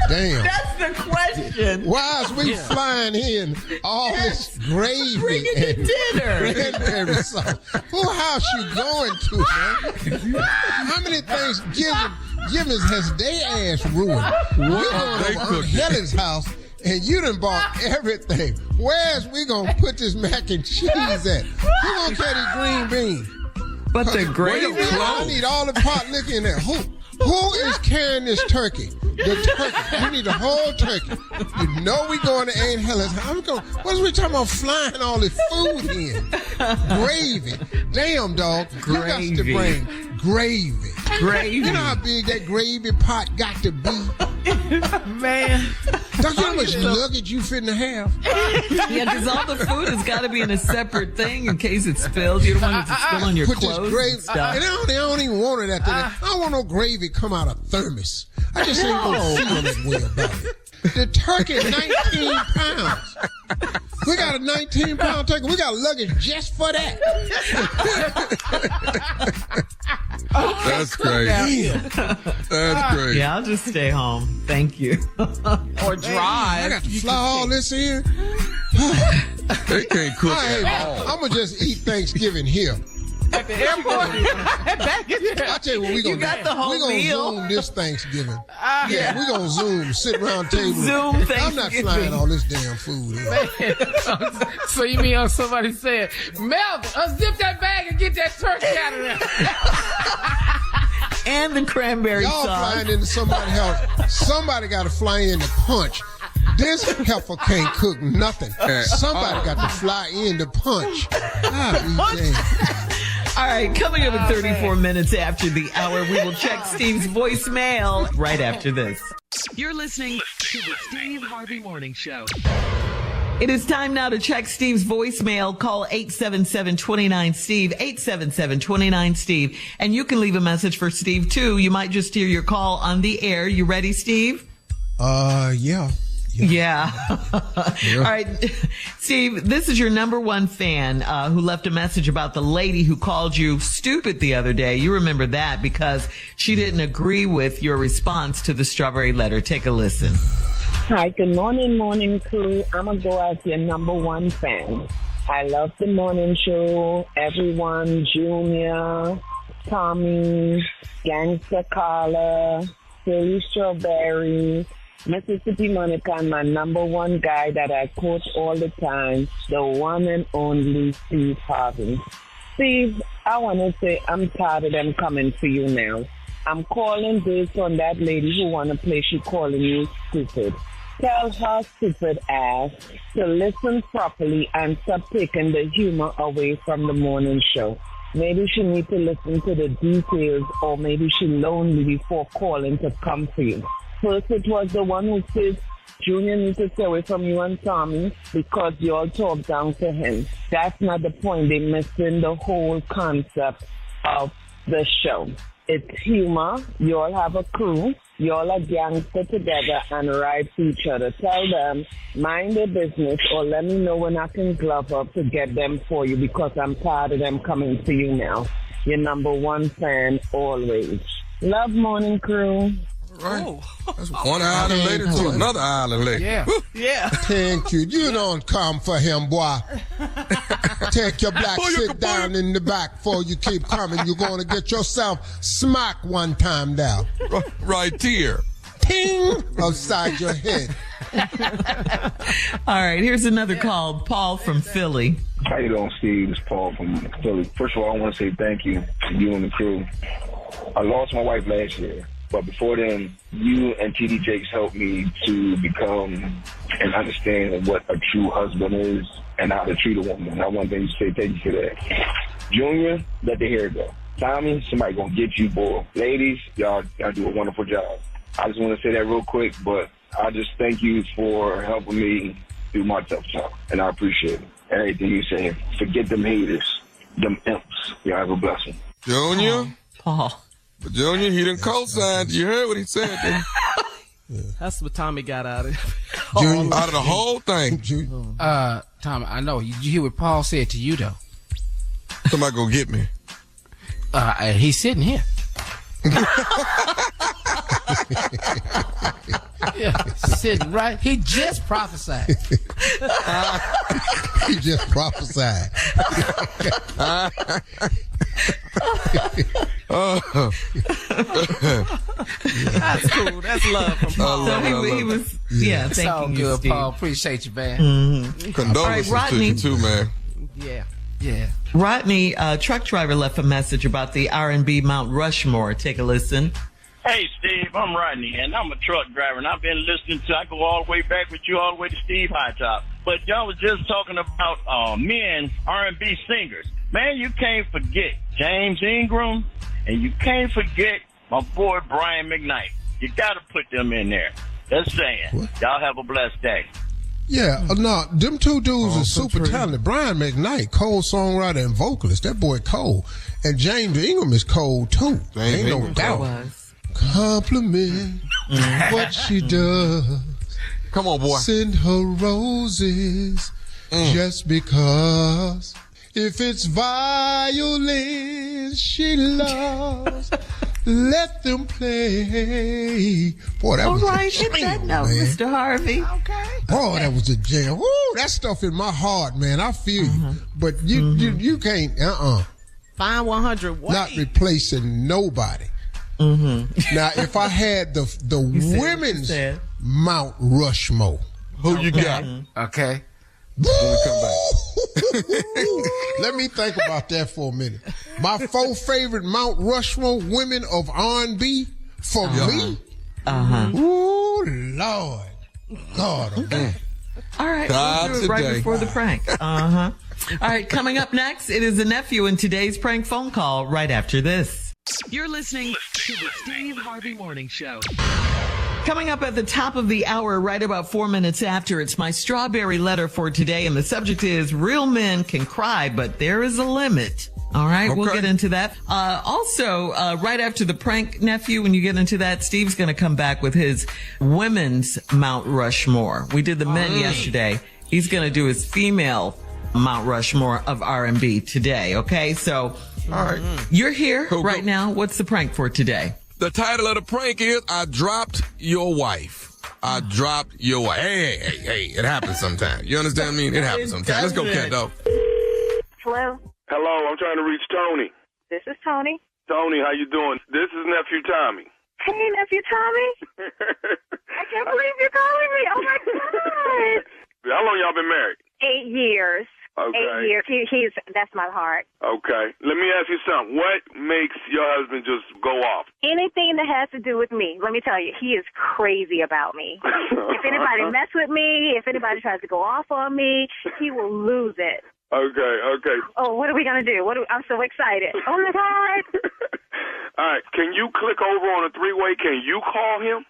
Damn. That's the question. Why is we flying in all this gravy Bring it to dinner. cranberry sauce? Who house you going to, man? How many Thanksgivings has they ass ruined? We're going they to Aunt cooked it. Helen's house, and you done bought everything. Where's we going to put this mac and cheese at? Who going to carry these green beans? But the gravy. I need all the pot liquor in there. Who is carrying this turkey? The turkey. We need the whole turkey. You know we going to Aunt Helen's. What is we talking about flying all this food in? Gravy. Damn, dog. You got to bring gravy. Gravy. You know how big that gravy pot got to be? Man. Don't you know how much luggage you finna have? Yeah, because all the food has got to be in a separate thing in case it spills. You don't want it to spill on your Put clothes this gravy, and stuff. and I don't even want it after that. I don't want no gravy come out of thermos. I just ain't gonna feel that way about it. The turkey, 19 pounds. We got a 19-pound turkey. We got luggage just for that. That's crazy. That's crazy. Yeah, I'll just stay home. Thank you. Or drive. I got to fly all this in. They can't cook at all. I'm going to just eat Thanksgiving here. At the airport. I tell you what, we gonna got the whole we gonna meal. Zoom this Thanksgiving. Yeah, we gonna Zoom, sit around table. Zoom I'm Thanksgiving. not flying all this damn food in. So you mean somebody said, Melvin, unzip that bag and get that turkey out of there. And the cranberry Y'all sauce. flying into somebody's house. Somebody got to fly in to punch. This heifer can't cook nothing. Somebody got to fly in to punch. All right, coming up in 34 minutes after the hour, we will check Steve's voicemail right after this. You're listening to the Steve Harvey Morning Show. It is time now to check Steve's voicemail. Call 877-29-STEVE, 877-29-STEVE. And you can leave a message for Steve, too. You might just hear your call on the air. You ready, Steve? Yeah. Yeah. All right. Steve, this is your number one fan who left a message about the lady who called you stupid the other day. You remember that because she didn't agree with your response to the strawberry letter. Take a listen. Hi, good morning crew. I'm going to go as your number one fan. I love the morning show. Everyone, Junior, Tommy, Gangsta Carla, Philly Strawberry, Mississippi Monica, and my number one guy that I quote all the time, the one and only Steve Harvey. Steve, I want to say I'm tired of them coming for you now. I'm calling based on that lady who want to play. She calling you stupid. Tell her stupid ass to listen properly and stop taking the humor away from the morning show. Maybe she needs to listen to the details, or maybe she lonely before calling to come for you. First, it was the one who said, Junior needs to stay away from you and Tommy because you all talk down to him. That's not the point. They're missing the whole concept of the show. It's humor. You all have a crew. You all are gangster together and ride for each other. Tell them, mind their business, or let me know when I can glove up to get them for you, because I'm tired of them coming to you now. Your number one fan always. Love, morning crew. Right. That's one island lady to another island lady. Yeah. Yeah. Thank you. You don't come for him, boy. Take your black sit down in the back before you keep coming. You're going to get yourself smacked one time down. Right here. Ting! Upside your head. All right, here's another call. Paul from Philly. How you doing, Steve? It's Paul from Philly. First of all, I want to say thank you to you and the crew. I lost my wife last year. But before then, you and TD Jakes helped me to become and understand what a true husband is and how to treat a woman. And I want to say thank you for that. Junior, let the hair go. Tommy, somebody gonna get you, boy. Ladies, y'all do a wonderful job. I just want to say that real quick, but I just thank you for helping me through my tough time, and I appreciate it. Everything you say. Forget them haters, them imps. Y'all have a blessing. Junior? Paul. But Junior, he didn't co-sign. You heard what he said, didn't you? That's what Tommy got out of it. Junior, out of the whole thing. Tommy, I know. Did you hear what Paul said to you, though? Somebody go get me. He's sitting here. Yeah, sitting right. He just prophesied. He just prophesied. That's cool. That's love from Paul. So he was, yeah, It's all thank you, good, Steve. Paul. Appreciate you, man. Mm-hmm. Condolences All right, to you, too, man. Yeah. Rodney, truck driver, left a message about the R&B Mount Rushmore. Take a listen. Hey, Steve, I'm Rodney, and I'm a truck driver, and I've been listening to, I go all the way back with you, all the way to Steve Hightop. But y'all was just talking about men, R&B singers. Man, you can't forget James Ingram, and you can't forget my boy Brian McKnight. You got to put them in there. Just saying. What? Y'all have a blessed day. Yeah, no, them two dudes are super talented. Brian McKnight, cold songwriter and vocalist. That boy cold. And James Ingram is cold, too. Ain't no doubt. Compliment what she does. Come on, boy. Send her roses just because. If it's violin she loves, let them play. Boy, that was a jam, that note, man. Mr. Harvey. Okay. Boy, that was a jam. Woo, that stuff in my heart, man. I feel you. But you can't, Fine 100. not replacing nobody. Now, if I had the women's Mount Rushmore, who you got? Okay. When we come back. Let me think about that for a minute. My 4 favorite Mount Rushmore women of R&B for me. Ooh, Lord. God. All right, we'll do it right before the prank. All right, coming up next, it is the nephew in today's prank phone call right after this. You're listening to the Steve Harvey Morning Show. Coming up at the top of the hour, right about 4 minutes after, it's my strawberry letter for today, and the subject is real men can cry, but there is a limit. All right, we'll get into that. Also, right after the prank, nephew, when you get into that, Steve's going to come back with his women's Mount Rushmore. We did the men yesterday. He's going to do his female Mount Rushmore of R&B today, okay? So, all right, you're here right now. What's the prank for today? The title of the prank is I Dropped Your Wife. I dropped your, hey, it happens sometimes. You understand me? It happens sometimes. Let's go, Cat Dog. Hello? Hello, I'm trying to reach Tony. This is Tony. Tony, how you doing? This is Nephew Tommy. Hey, Nephew Tommy. I can't believe you're calling me. Oh, my God. How long y'all been married? 8 years. Okay. 8 years. That's my heart. Okay. Let me ask you something. What makes your husband just go off? Anything that has to do with me, let me tell you, he is crazy about me. If anybody mess with me, if anybody tries to go off on me, he will lose it. Okay. Oh, what are we going to do? I'm so excited. Oh, my God. All right. Can you click over on a three-way? Can you call him?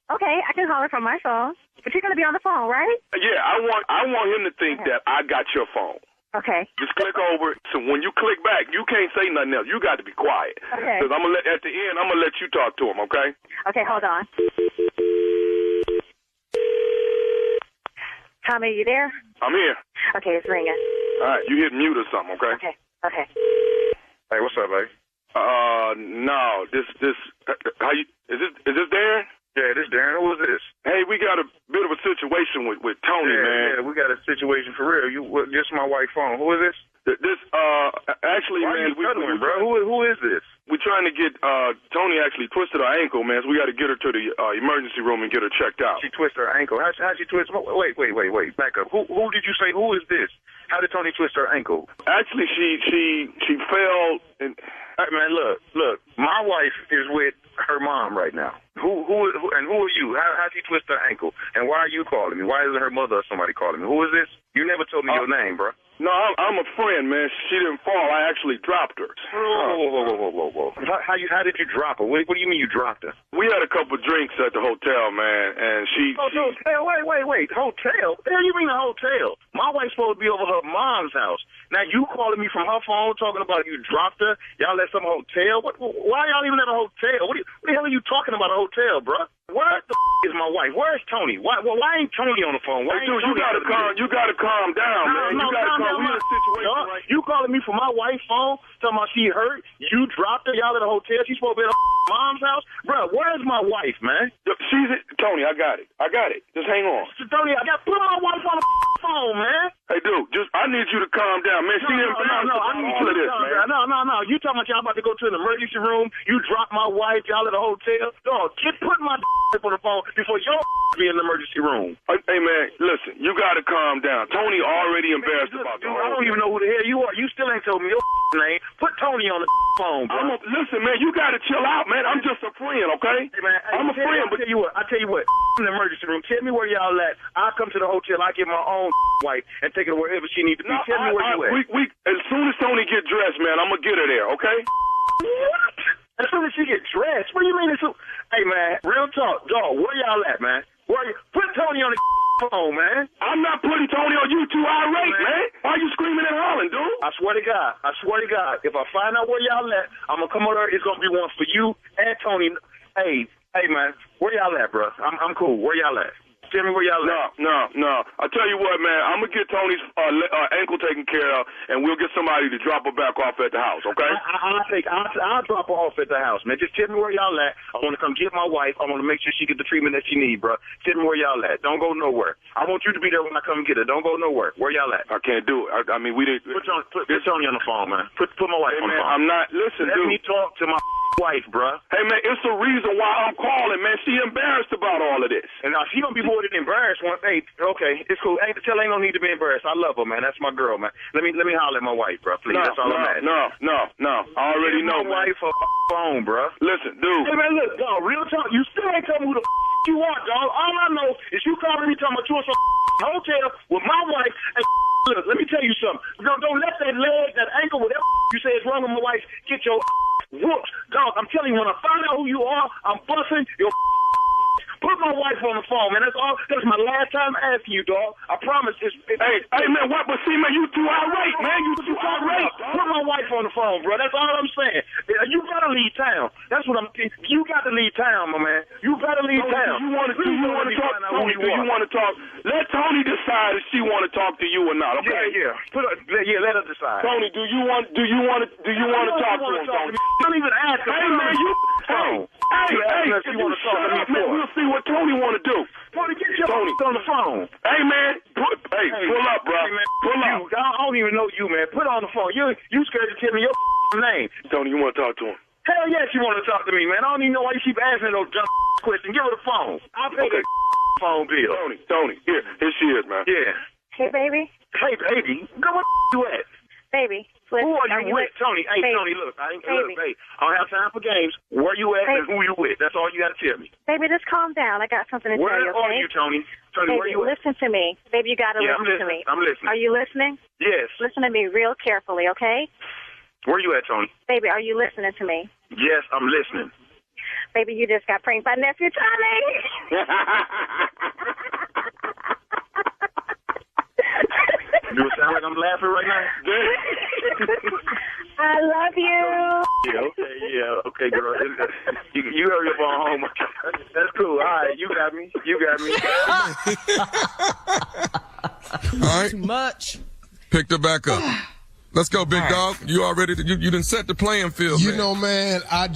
Okay, I can call her from my phone. But you're going to be on the phone, right? Yeah, I want him to think that I got your phone. Okay. Just click over. So when you click back, you can't say nothing else. You got to be quiet. Okay. Because at the end, I'm going to let you talk to him, okay? Okay, hold on. Tommy, you there? I'm here. Okay, it's ringing. All right, you hit mute or something, okay? Okay. Hey, what's up, baby? No, is this Darren? Yeah, this Darren. Who is this? Hey, we got a bit of a situation with Tony, man. Yeah, we got a situation for real. This is my wife's phone. Who is this? Actually, why man, who is this? We're trying to get Tony actually twisted her ankle, man. So we got to get her to the emergency room and get her checked out. She twisted her ankle. How she twist? Wait. Back up. Who did you say? Who is this? How did Tony twist her ankle? Actually, she fell. And hey, man, look. My wife is with her mom right now. Who are you? How she twist her ankle? And why are you calling me? Why isn't her mother or somebody calling me? Who is this? You never told me your name, bro. No, I'm a friend, man. She didn't fall. I actually dropped her. Whoa. How did you drop her? What do you mean you dropped her? We had a couple drinks at the hotel, man, and she... Hotel? Wait. Hotel? What do you mean a hotel? My wife's supposed to be over her mom's house. Now you calling me from her phone talking about you dropped her? Y'all at some hotel? Why y'all even at a hotel? What the hell are you talking about a hotel, bro? Where the is my wife? Where's Tony? Why ain't Tony on the phone? Hey, dude, you gotta calm down, man. You gotta calm down. We in a situation right. You calling me from my wife's phone, talking about she hurt, you dropped her, y'all at a hotel, she's supposed to be at her mom's house? Bro, where's my wife, man? She's at Tony, I got it. Just hang on. Tony, I got to put my wife on the phone, man. Hey, dude, I need you to calm down, man. No, I need you to calm down. No. You talking about y'all about to go to an emergency room, you dropped my wife, y'all at a hotel? Dog, put my on the phone before your be in the emergency room. Hey, man, listen, you got to calm down. Tony already embarrassed about the whole thing. I don't even know who the hell you are. You still ain't told me your name. Put Tony on the phone, bro. Listen, man, you got to chill out, man. I'm just a friend, okay? Hey, man, I'm a friend, but... I tell you what, in the emergency room, tell me where y'all at. I'll come to the hotel. I'll get my own wife and take her wherever she needs to be. Tell me where you at. As soon as Tony get dressed, man, I'm going to get her there, okay? What? As soon as she get dressed? What do you mean? Hey, man, real talk. Dog, where y'all at, man? Put Tony on the phone, man. I'm not putting Tony on you. Too irate, man. Why are you screaming and hollering, dude? I swear to God. If I find out where y'all at, I'm going to come over there. It's going to be one for you and Tony. Hey, man, where y'all at, bro? I'm cool. Where y'all at? Tell me where y'all at. No. I'll tell you what, man. I'm going to get Tony's ankle taken care of, and we'll get somebody to drop her back off at the house, okay? I'll drop her off at the house, man. Just tell me where y'all at. I want to come get my wife. I want to make sure she get the treatment that she needs, bro. Tell me where y'all at. Don't go nowhere. I want you to be there when I come get her. Don't go nowhere. Where y'all at? I can't do it. I mean, we didn't... Put Tony on the phone, man. Put my wife on the phone. I'm not... Listen, dude. Let me talk to my wife, bro. Hey, man, it's the reason why I'm calling, man. She embarrassed about all of this. And now she gonna be more than embarrassed. Hey, okay, it's cool. Ain't no need to be embarrassed. I love her, man. That's my girl, man. Let me holler at my wife, bro. Please, that's all I'm asking. No. I already know, my wife a phone, bro. Listen, dude. Hey, man, look, dog. Real talk. You still ain't telling me who the you are, dog. All I know is you calling me talking about you in some hotel with my wife. And look, let me tell you something. Don't let that leg, that ankle, whatever you say is wrong with my wife, get your whooped. Dog, I'm telling you, when I find out who you are, I'm busting your Put my wife on the phone, man. That's my last time asking you, dog. I promise. Hey, man, what? But see, man, you too irate, man. You too irate. Put my wife on the phone, bro. That's all I'm saying. You gotta leave town. That's what you got to leave town, my man. You gotta leave town. Do you want to talk? Tony, do you want to talk? Let Tony decide if she want to talk to you or not. Okay? Yeah. Let her decide. Tony, do you want to talk to him? Tony? Don't even ask her. Hey, man, Hey, you want to talk to me for? We'll see what Tony want to do. Tony, get your Tony on the phone. Hey, man. Pull up, bro. Hey, man, pull up. I don't even know you, man. Put on the phone. You scared to tell me your name. Tony, you want to talk to him? Hell yes, you want to talk to me, man. I don't even know why you keep asking those dumb questions. Give her the phone. I'll pay the phone bill. Tony, here she is, man. Yeah. Hey, baby. Hey, baby. Go where you at? Baby. Listen, who are you with? Tony, hey, baby. Tony, look. I don't have time for games. Where you at and who you with? That's all you got to tell me. Baby, just calm down. I got something to tell you, okay? Where are you, Tony? Tony, baby, where you at? listen to me. Baby, you got to listen to me. I'm listening. Are you listening? Yes. Listen to me real carefully, okay? Where you at, Tony? Baby, are you listening to me? Yes, I'm listening. Baby, you just got pranked by nephew Tommy. Do it sound like I'm laughing right now? I love you. Yeah, okay, girl. You hurry up on home. That's cool. All right, you got me. All right. Too much. Picked her back up. Let's go, big dog. You already, you done set the playing field, You man. know, man, I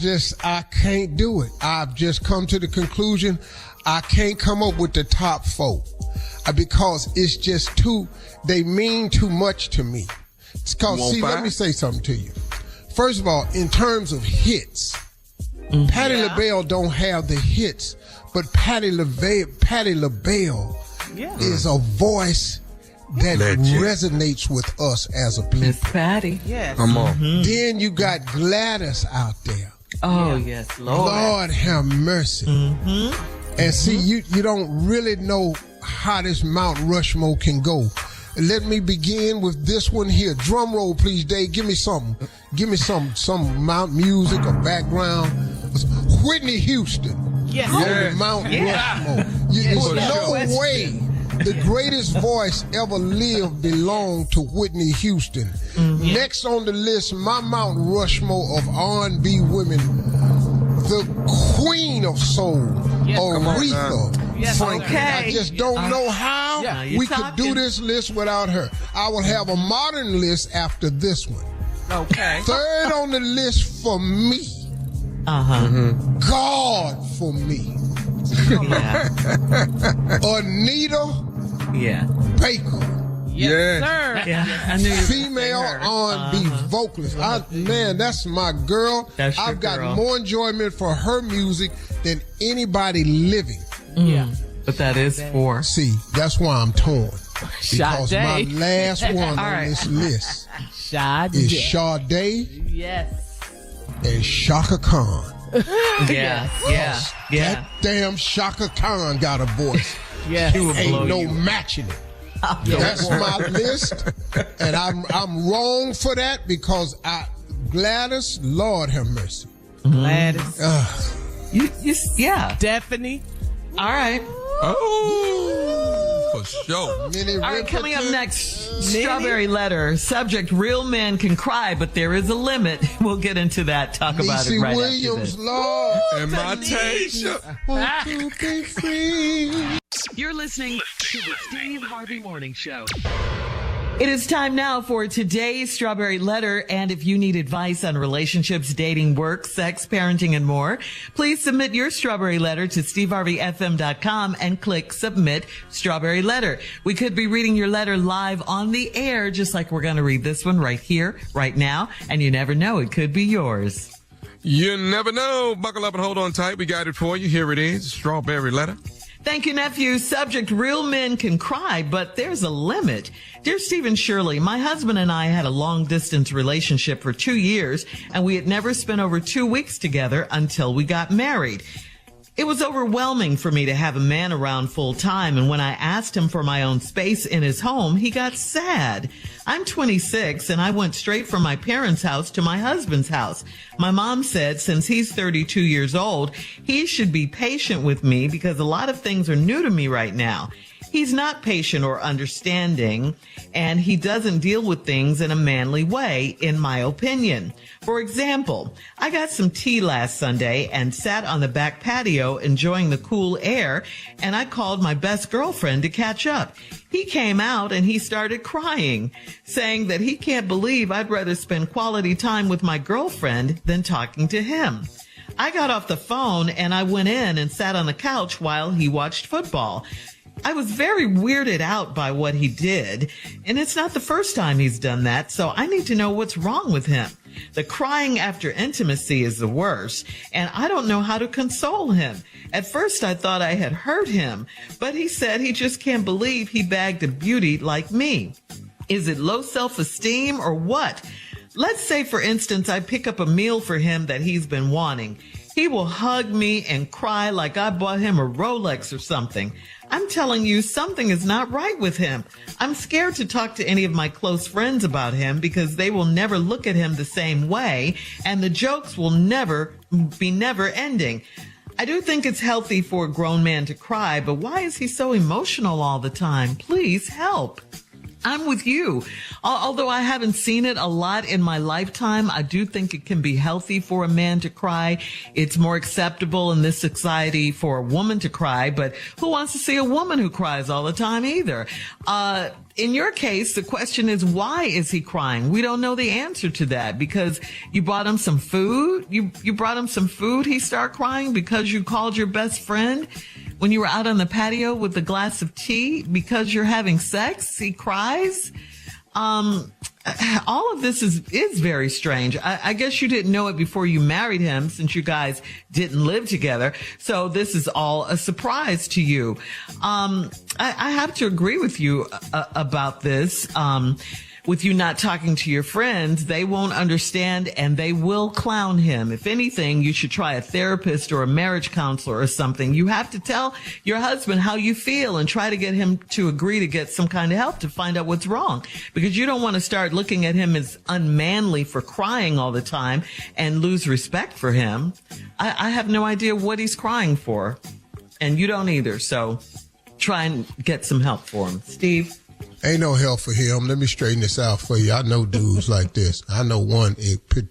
can't do it. I've just come to the conclusion I can't come up with the top 4 because it's just they mean too much to me. It's cause, see, let me say something to you. First of all, in terms of hits, Patti LaBelle don't have the hits, but Patti LaBelle is a voice that resonates with us as a people. Miss Patty. Yes. Come on. Then you got Gladys out there. Oh, yes, Lord. Lord have mercy. And see, you don't really know how this Mount Rushmore can go. Let me begin with this one here. Drum roll, please, Dave. Give me something. Give me some Mount music or background. Whitney Houston. Yes. On Mount Rushmore. There's no way the greatest voice ever lived belonged to Whitney Houston. Next on the list, my Mount Rushmore of R&B women, the queen of soul, Aretha Franklin. Okay. I just don't know how we could do this list without her. I will have a modern list after this one. Okay. Third on the list for me, God for me, Anita Baker. Yes, sir. Yeah, I knew you Female R&B vocalist. Man, that's my girl. I've got more enjoyment for her music than anybody living. Yeah. But that is for. See, that's why I'm torn. Because my Sade. last one on this list is Sade and Shaka Khan. Yeah. That damn Shaka Khan got a voice. Ain't no matching it. That's my list, and I'm wrong for that because Gladys, Lord have mercy. Gladys. Stephanie. All right. Oh, for sure. All right, coming up next, Strawberry Letter. Subject, real men can cry, but there is a limit. We'll get into that. Talk about it right Williams, after this. Lord. And my Tasha. Want to be free. You're listening to the Steve Harvey Morning Show. It is time now for today's Strawberry Letter. And if you need advice on relationships, dating, work, sex, parenting, and more, please submit your Strawberry Letter to steveharveyfm.com and click Submit Strawberry Letter. We could be reading your letter live on the air, just like we're going to read this one right here, right now. And you never know, it could be yours. You never know. Buckle up and hold on tight. We got it for you. Here it is. Strawberry Letter. Thank you, nephew. Subject, real men can cry, but there's a limit. Dear Stephen Shirley, my husband and I had a long-distance relationship for 2 years, and we had never spent over 2 weeks together until we got married. It was overwhelming for me to have a man around full time, and when I asked him for my own space in his home, he got sad. I'm 26, and I went straight from my parents' house to my husband's house. My mom said since he's 32 years old, he should be patient with me because a lot of things are new to me right now. He's not patient or understanding, and he doesn't deal with things in a manly way, in my opinion. For example, I got some tea last Sunday and sat on the back patio enjoying the cool air, and I called my best girlfriend to catch up. He came out and he started crying, saying that he can't believe I'd rather spend quality time with my girlfriend than talking to him. I got off the phone and I went in and sat on the couch while he watched football. I was very weirded out by what he did, and it's not the first time he's done that, so I need to know what's wrong with him. The crying after intimacy is the worst, and I don't know how to console him. At first, I thought I had hurt him, but he said he just can't believe he bagged a beauty like me. Is it low self-esteem or what? Let's say, for instance, I pick up a meal for him that he's been wanting. He will hug me and cry like I bought him a Rolex or something. I'm telling you, something is not right with him. I'm scared to talk to any of my close friends about him because they will never look at him the same way, and the jokes will never ending. I do think it's healthy for a grown man to cry, but why is he so emotional all the time? Please help. I'm with you. Although I haven't seen it a lot in my lifetime, I do think it can be healthy for a man to cry. It's more acceptable in this society for a woman to cry, but who wants to see a woman who cries all the time either? In your case, the question is, why is he crying? We don't know the answer to that because you bought him some food. You brought him some food. He started crying because you called your best friend when you were out on the patio with a glass of tea because you're having sex. He cries. All of this is very strange. I guess you didn't know it before you married him since you guys didn't live together. So this is all a surprise to you. I have to agree with you about this. With you not talking to your friends, they won't understand and they will clown him. If anything, you should try a therapist or a marriage counselor or something. You have to tell your husband how you feel and try to get him to agree to get some kind of help to find out what's wrong. Because you don't want to start looking at him as unmanly for crying all the time and lose respect for him. I have no idea what he's crying for. And you don't either. So try and get some help for him. Steve? Ain't no help for him. Let me straighten this out for you. I know dudes like this. I know one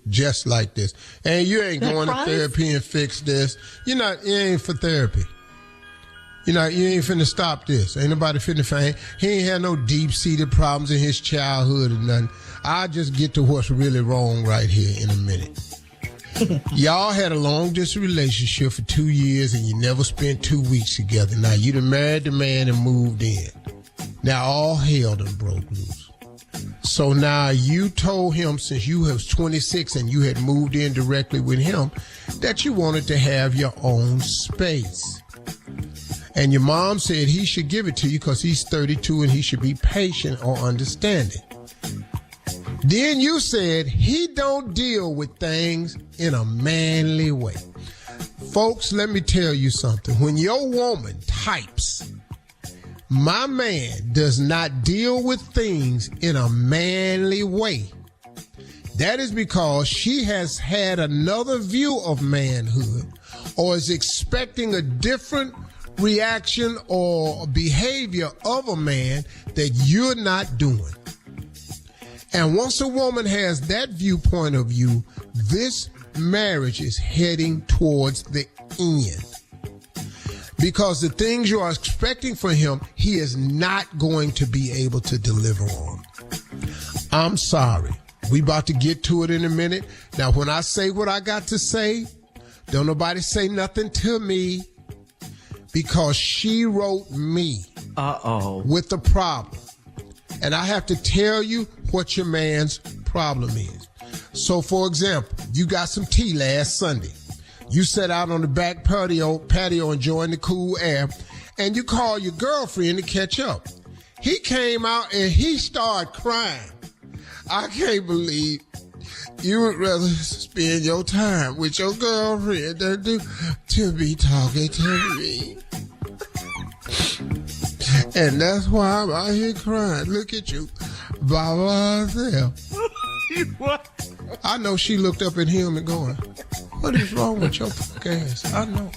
just like this. And you ain't going to therapy and fix this. You ain't for therapy. You ain't finna stop this. Ain't nobody finna find. He ain't had no deep-seated problems in his childhood or nothing. I'll just get to what's really wrong right here in a minute. Y'all had a long-distance relationship for 2 years and you never spent 2 weeks together. Now, you done married the man and moved in. Now all hell done broke loose. So now you told him since you was 26 and you had moved in directly with him that you wanted to have your own space. And your mom said he should give it to you because he's 32 and he should be patient or understanding. Then you said he don't deal with things in a manly way. Folks, let me tell you something. When your woman types, my man does not deal with things in a manly way, that is because she has had another view of manhood or is expecting a different reaction or behavior of a man that you're not doing. And once a woman has that viewpoint of you, this marriage is heading towards the end. Because the things you are expecting from him, he is not going to be able to deliver on. I'm sorry. We about to get to it in a minute. Now, when I say what I got to say, don't nobody say nothing to me because she wrote me with the problem. And I have to tell you what your man's problem is. So, for example, you got some tea last Sunday. You sat out on the back patio enjoying the cool air, and you called your girlfriend to catch up. He came out and he started crying. I can't believe you would rather spend your time with your girlfriend than to be talking to me. And that's why I'm out here crying. Look at you by myself. What? I know she looked up at him and going, what is wrong with your punk ass? I know.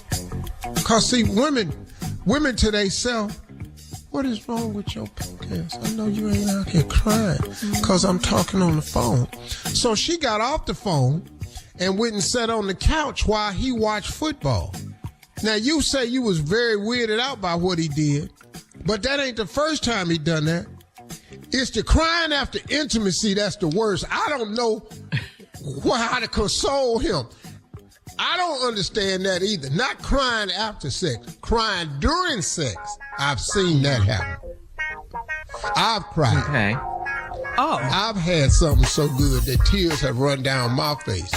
Because, see, women today self, what is wrong with your punk ass? I know you ain't out here crying because I'm talking on the phone. So she got off the phone and went and sat on the couch while he watched football. Now, you say you was very weirded out by what he did, but that ain't the first time he done that. It's the crying after intimacy that's the worst. I don't know how to console him. I don't understand that either. Not crying after sex, crying during sex. I've seen that happen. I've cried. Okay. Oh. I've had something so good that tears have run down my face.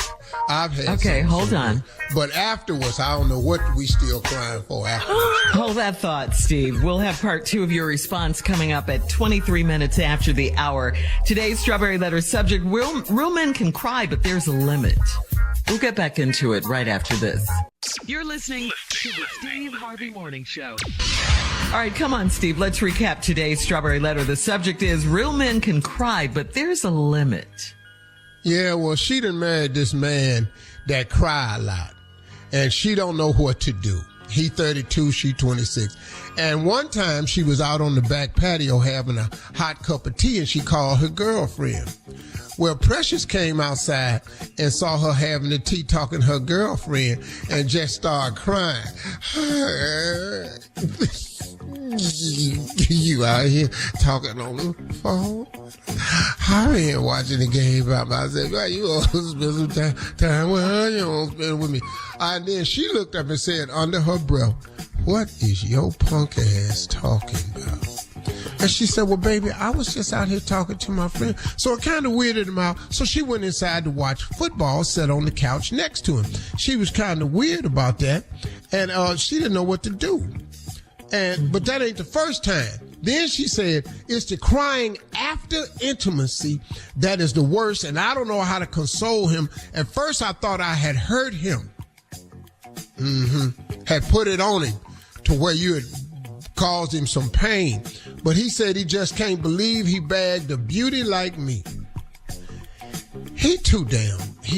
I've had. Okay, hold so on. Good. But afterwards, I don't know what we still crying for afterwards. Hold that thought, Steve. We'll have part 2 of your response coming up at 23 minutes after the hour. Today's Strawberry Letter subject, real men can cry, but there's a limit. We'll get back into it right after this. You're listening to the Steve Harvey Morning Show. All right, come on, Steve. Let's recap today's Strawberry Letter. The subject is real men can cry, but there's a limit. Yeah, well, she done married this man that cry a lot, and she don't know what to do. He 32, she 26. And one time she was out on the back patio having a hot cup of tea, and she called her girlfriend. Well, Precious came outside and saw her having the tea, talking to her girlfriend, and just started crying. You out here talking on the phone? I ain't watching the game by myself. Well, you all spend some time with her. You don't spend with me. And then she looked up and said under her breath, "What is your punk ass talking about?" And she said, "Well, baby, I was just out here talking to my friend." So it kind of weirded him out. So she went inside to watch football, sat on the couch next to him. She was kind of weird about that, and she didn't know what to do. But that ain't the first time. Then she said, it's the crying after intimacy that is the worst, and I don't know how to console him. At first, I thought I had hurt him. Had put it on him to where you had caused him some pain. But he said he just can't believe he bagged a beauty like me. He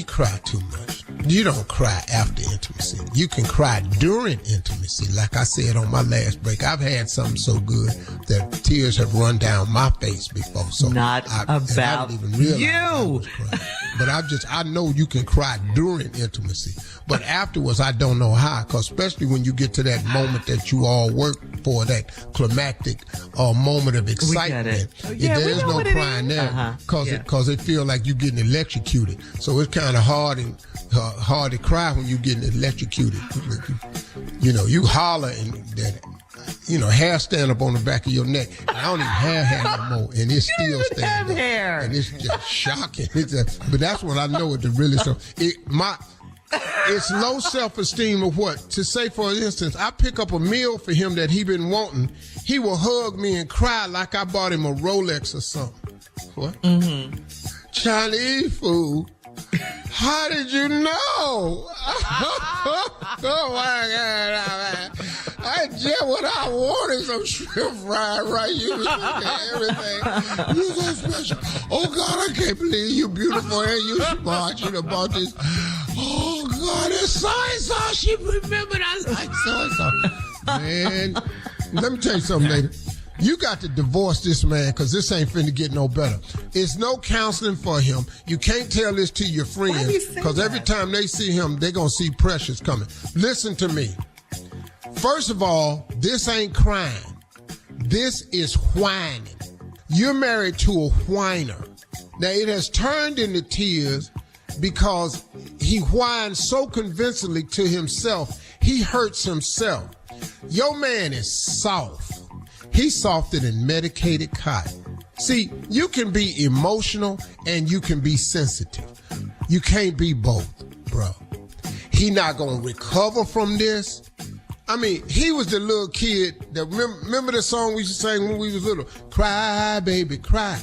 cried too much. You don't cry after intimacy. You can cry during intimacy. Like I said on my last break, I've had something so good that tears have run down my face before. So Not about even realized you. I was crying. But I know you can cry during intimacy. But afterwards, I don't know how, because especially when you get to that moment that you all work for, that climactic moment of excitement. There's no crying there because it feels like you're getting electrocuted. So it's kind of hard to cry when you're getting electrocuted. You holler and that, hair stand up on the back of your neck. And I don't even have hair no more, and it's still standing up. Hair. And it's just shocking. But that's what I know it to really. So it's low self-esteem of what? To say, for instance, I pick up a meal for him that he been wanting. He will hug me and cry like I bought him a Rolex or something. What? Chinese food. How did you know? Oh my God. I just what I wanted, some shrimp fried rice. You was looking at everything. You so special. Oh God, I can't believe you beautiful and you smart. You done bought this. Oh God, it's soy sauce. She remembered I like soy sauce. Man, let me tell you something, lady. You got to divorce this man because this ain't finna get no better. It's no counseling for him. You can't tell this to your friends because every time they see him, they're going to see Precious coming. Listen to me. First of all, this ain't crying. This is whining. You're married to a whiner. Now, it has turned into tears because he whines so convincingly to himself, he hurts himself. Your man is soft. He's softer than medicated cotton. See, you can be emotional and you can be sensitive. You can't be both, bro. He not going to recover from this. I mean, he was the little kid that remember the song we used to sing when we was little? Cry, baby, cry.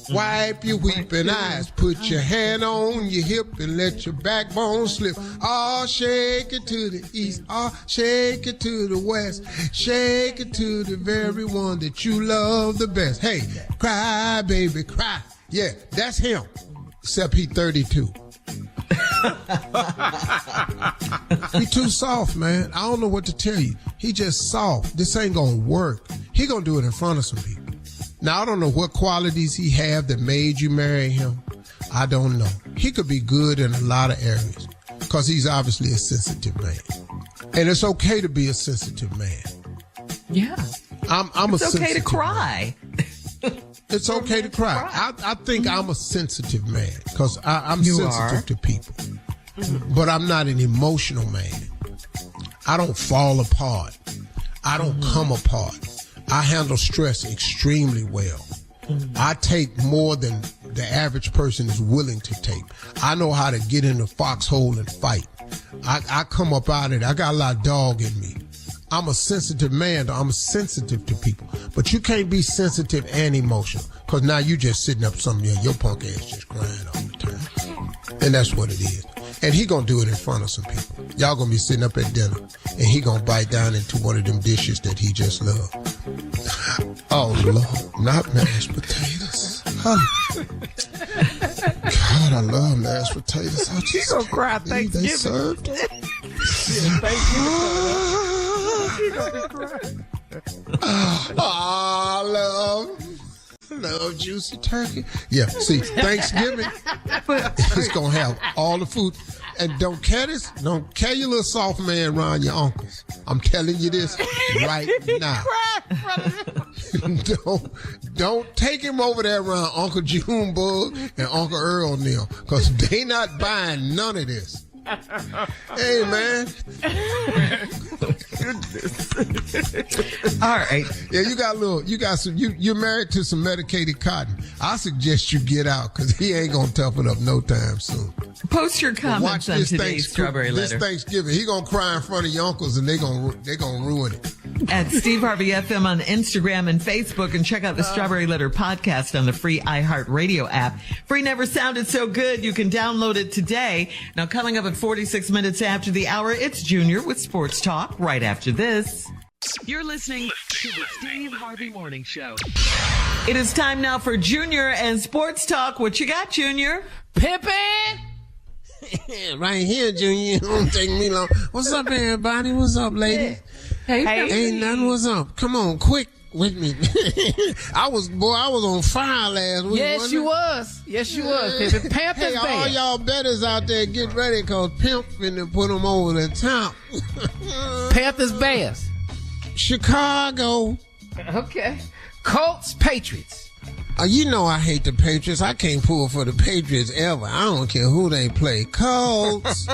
Wipe your weeping eyes. Put your hand on your hip and let your backbone slip. Oh, shake it to the east. Oh, shake it to the west. Shake it to the very one that you love the best. Hey, cry, baby, cry. Yeah, that's him. Except he 32. He too soft, man. I don't know what to tell you. He just soft. This ain't gonna work. He gonna do it in front of some people. Now, I don't know what qualities he have that made you marry him. I don't know. He could be good in a lot of areas because he's obviously a sensitive man. And it's okay to be a sensitive man. Yeah. I'm it's a sensitive okay to cry. It's okay to cry. I think I'm a sensitive man because I'm sensitive to people. but I'm not an emotional man. I don't fall apart. I don't come apart. I handle stress extremely well. I take more than the average person is willing to take. I know how to get in the foxhole and fight. I come up out of it. I got a lot of dog in me. I'm a sensitive man. I'm sensitive to people. But you can't be sensitive and emotional, because now you just sitting up something there. Your punk ass just crying all the time. And that's what it is. And he gonna do it in front of some people. Y'all gonna be sitting up at dinner, and he gonna bite down into one of them dishes that he just loved. Oh, Lord, not mashed potatoes. God, I love mashed potatoes. I just gonna cry Thanksgiving. They served it. I love juicy turkey. Yeah, see, Thanksgiving is going to have all the food. And don't carry your little soft man around your uncles. I'm telling you this right now. Don't take him over there around Uncle Junebug and Uncle Earl Neal, because they not buying none of this. Hey, man. All right. Yeah, you're married to some medicated cotton. I suggest you get out, because he ain't going to toughen up no time soon. Post your comments on today's Strawberry Letter. This Thanksgiving, he going to cry in front of your uncles, and they gonna ruin it. At Steve Harvey FM on Instagram and Facebook, and check out the Strawberry Letter podcast on the free iHeartRadio app. Free never sounded so good. You can download it today. Now, coming up at 46 minutes after the hour, it's Junior with Sports Talk right after this. You're listening to the Steve Harvey Morning Show. It is time now for Junior and Sports Talk. What you got, Junior? Pimpin'! Right here, Junior. It won't take me long. What's up, everybody? What's up, ladies? Hey. Ain't nothing. What's up? Come on, quick with me. I was on fire last week. Yes, you was. Pimpin'. Panthers all band. y'all betters out there, get ready, because Pimpin' put them over the top. Panthers Bears. Chicago. Okay. Colts Patriots. You know I hate the Patriots. I can't pull for the Patriots ever. I don't care who they play. Colts.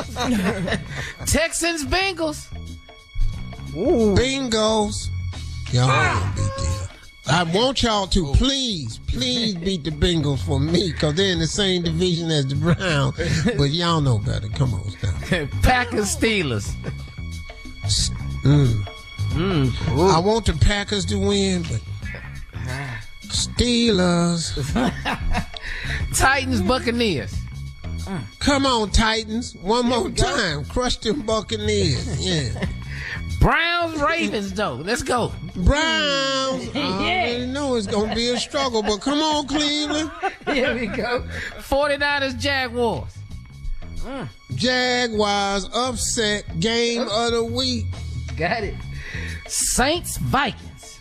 Texans Bengals. Ooh. Bengals. Y'all gonna beat them. I want y'all to please beat the Bengals for me, because they're in the same division as the Browns. But y'all know better. Come on, stop. Packers Steelers. I want the Packers to win, but Steelers. Titans Buccaneers. Come on, Titans. One more time. Crush them Buccaneers. Yeah. Browns Ravens, though. Let's go. Browns. I already know it's going to be a struggle, but come on, Cleveland. Here we go. 49ers Jaguars. Jaguars upset game of the week. Got it. Saints Vikings.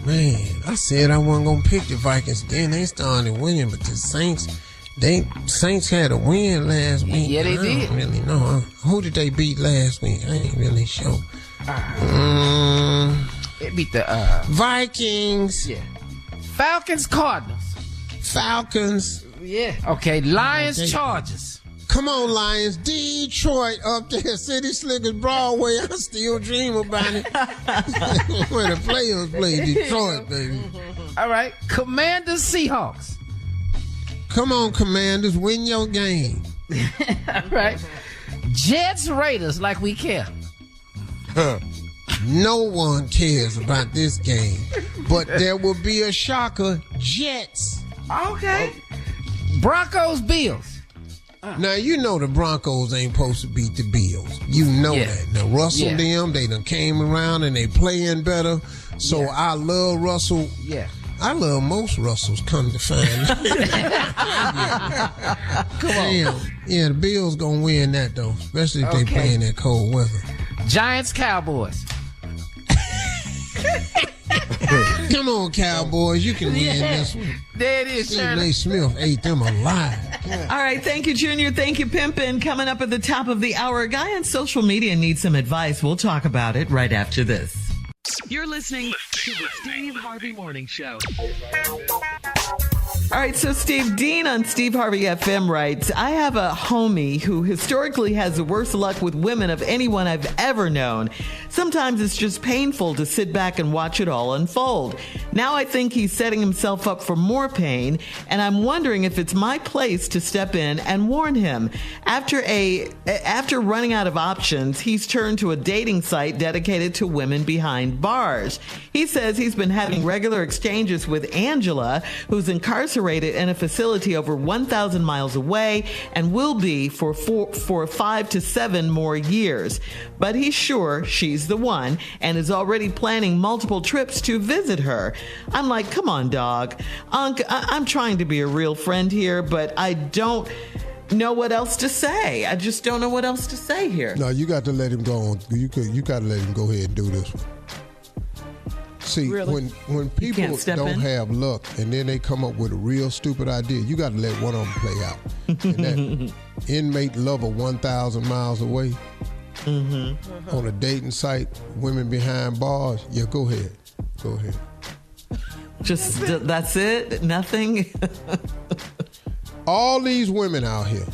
Man, I said I wasn't going to pick the Vikings. Then they started winning, but the Saints had a win last week. Yeah, they did. I don't really know. Who did they beat last week? I ain't really sure. They beat the Vikings. Yeah. Falcons Cardinals. Falcons. Yeah. Okay. Lions Chargers. Come on, Lions. Detroit up there, City Slickers, Broadway. I still dream about it. Where the players play, Detroit, baby. All right. Commanders Seahawks. Come on, Commanders. Win your game. All right. Jets Raiders, like we care. No one cares about this game. But there will be a shocker. Jets. Okay. Broncos Bills. Now, you know the Broncos ain't supposed to beat the Bills. You know that. Now, Russell them, they done came around and they playing better. So I love Russell. Yeah. I love most Russells, come to find out. Come on. Damn. Yeah, the Bills gonna win that, though. Especially if they play in that cold weather. Giants Cowboys. Come on, Cowboys. You can win this one. There it is, Stephen A. Smith ate them alive. All right. Thank you, Junior. Thank you, Pimpin'. Coming up at the top of the hour, a guy on social media needs some advice. We'll talk about it right after this. You're listening to the Steve Harvey Morning Show. All right, so Steve, Dean on Steve Harvey FM writes, I have a homie who historically has the worst luck with women of anyone I've ever known. Sometimes it's just painful to sit back and watch it all unfold. Now I think he's setting himself up for more pain, and I'm wondering if it's my place to step in and warn him. After running out of options, he's turned to a dating site dedicated to women behind bars. He says he's been having regular exchanges with Angela, who's incarcerated in a facility over 1,000 miles away and will be for 5 to 7 more years. But he's sure she's the one and is already planning multiple trips to visit her. I'm like, come on, dog. Unc, I'm trying to be a real friend here, but I don't know what else to say. I just don't know what else to say here. No, you got to let him go on. You got to let him go ahead and do this one. See, really? when people don't have luck and then they come up with a real stupid idea, you got to let one of them play out. And that inmate lover 1,000 miles away on a dating site, women behind bars, yeah, go ahead. Go ahead. Just, that's it? Nothing? All these women out here.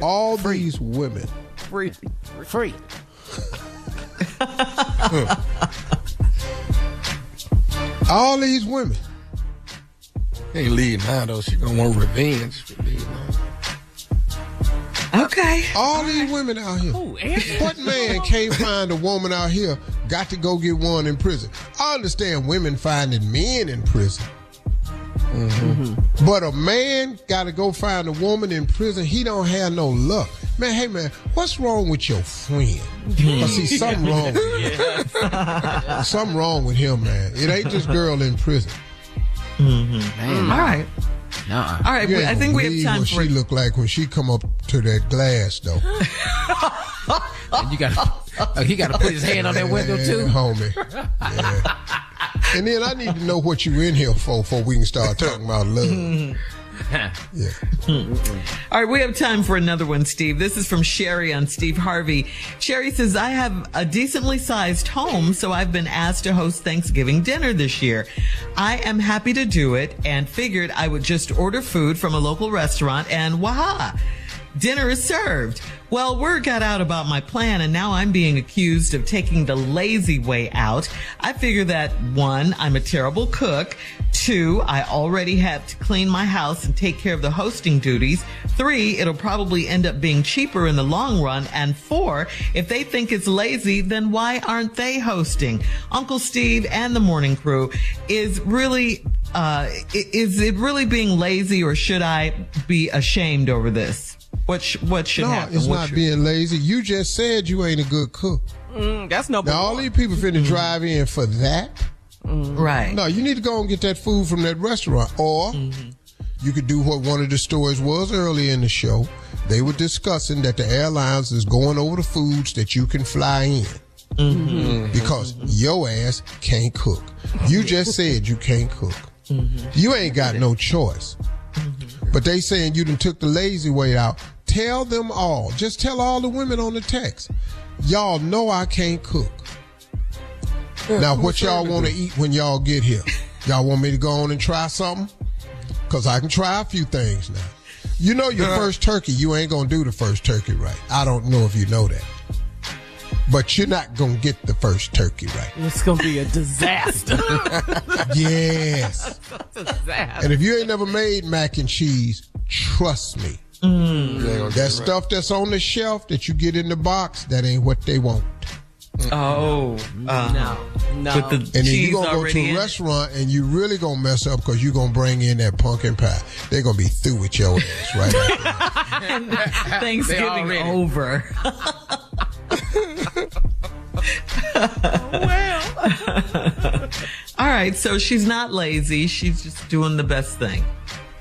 All these women. Free. All these women. Can't leave now, though. She gonna want revenge. Okay. All these women out here. What man can't find a woman out here, got to go get one in prison? I understand women finding men in prison. But a man got to go find a woman in prison, he don't have no luck. Man, hey man, what's wrong with your friend? I see something wrong with him. Something wrong with him, man. It ain't this girl in prison. Man, all right. All right, I think we have time for what she look like when she come up to that glass, though. And he got to put his hand on that window, too? Homie. Yeah. And then I need to know what you in here for before we can start talking about love. Yeah. All right, we have time for another one, Steve. This is from Sherry on Steve Harvey. Sherry says, I have a decently sized home, so I've been asked to host Thanksgiving dinner this year. I am happy to do it and figured I would just order food from a local restaurant and waha, dinner is served. Well, word got out about my plan, and now I'm being accused of taking the lazy way out. I figure that 1, I'm a terrible cook. 2, I already have to clean my house and take care of the hosting duties. 3, it'll probably end up being cheaper in the long run. And 4, if they think it's lazy, then why aren't they hosting? Uncle Steve and the morning crew, is it really being lazy, or should I be ashamed over this? What should happen? No, it's not being lazy. You just said you ain't a good cook. That's no. Now all these people finna drive in for that. Right. No, you need to go and get that food from that restaurant. Or you could do what one of the stories was earlier in the show. They were discussing that the airlines is going over the foods that you can fly in. Because your ass can't cook. You just said you can't cook. You ain't got no choice. But they saying you done took the lazy way out. Tell them all. Just tell all the women on the text. Y'all know I can't cook. Now, what y'all want to eat when y'all get here? Y'all want me to go on and try something? Because I can try a few things now. You know your first turkey, you ain't going to do the first turkey right. I don't know if you know that. But you're not going to get the first turkey right. It's going to be a disaster. Yes. Disaster. And if you ain't never made mac and cheese, trust me. That stuff that's on the shelf that you get in the box, that ain't what they want. No. And then you're going to go to a restaurant and you really going to mess up because you're going to bring in that pumpkin pie. They're going to be through with your ass right after that. Thanksgiving over. All right, so she's not lazy. She's just doing the best thing.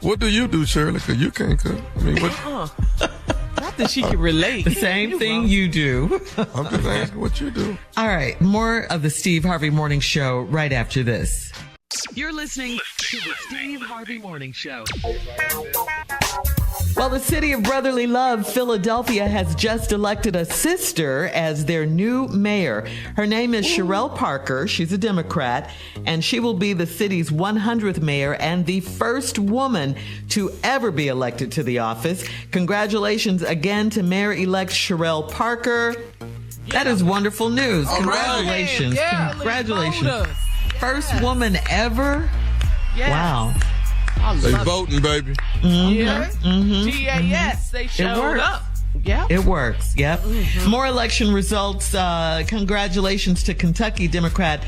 What do you do, Shirley? Because you can't cook. I mean, what? Not that she can relate. The same thing you do. I'm just asking what you do. All right, more of the Steve Harvey Morning Show right after this. You're listening to the Steve Harvey Morning Show. Well, the city of brotherly love, Philadelphia, has just elected a sister as their new mayor. Her name is Sherelle Parker. She's a Democrat, and she will be the city's 100th mayor and the first woman to ever be elected to the office. Congratulations again to Mayor-elect Sherelle Parker. That is wonderful news. Congratulations. Yeah, Congratulations. First woman ever? Yes. Wow. They voting, baby. Yeah. GAS, they showed up. Yeah. It works. Yep. More election results. Congratulations to Kentucky Democrat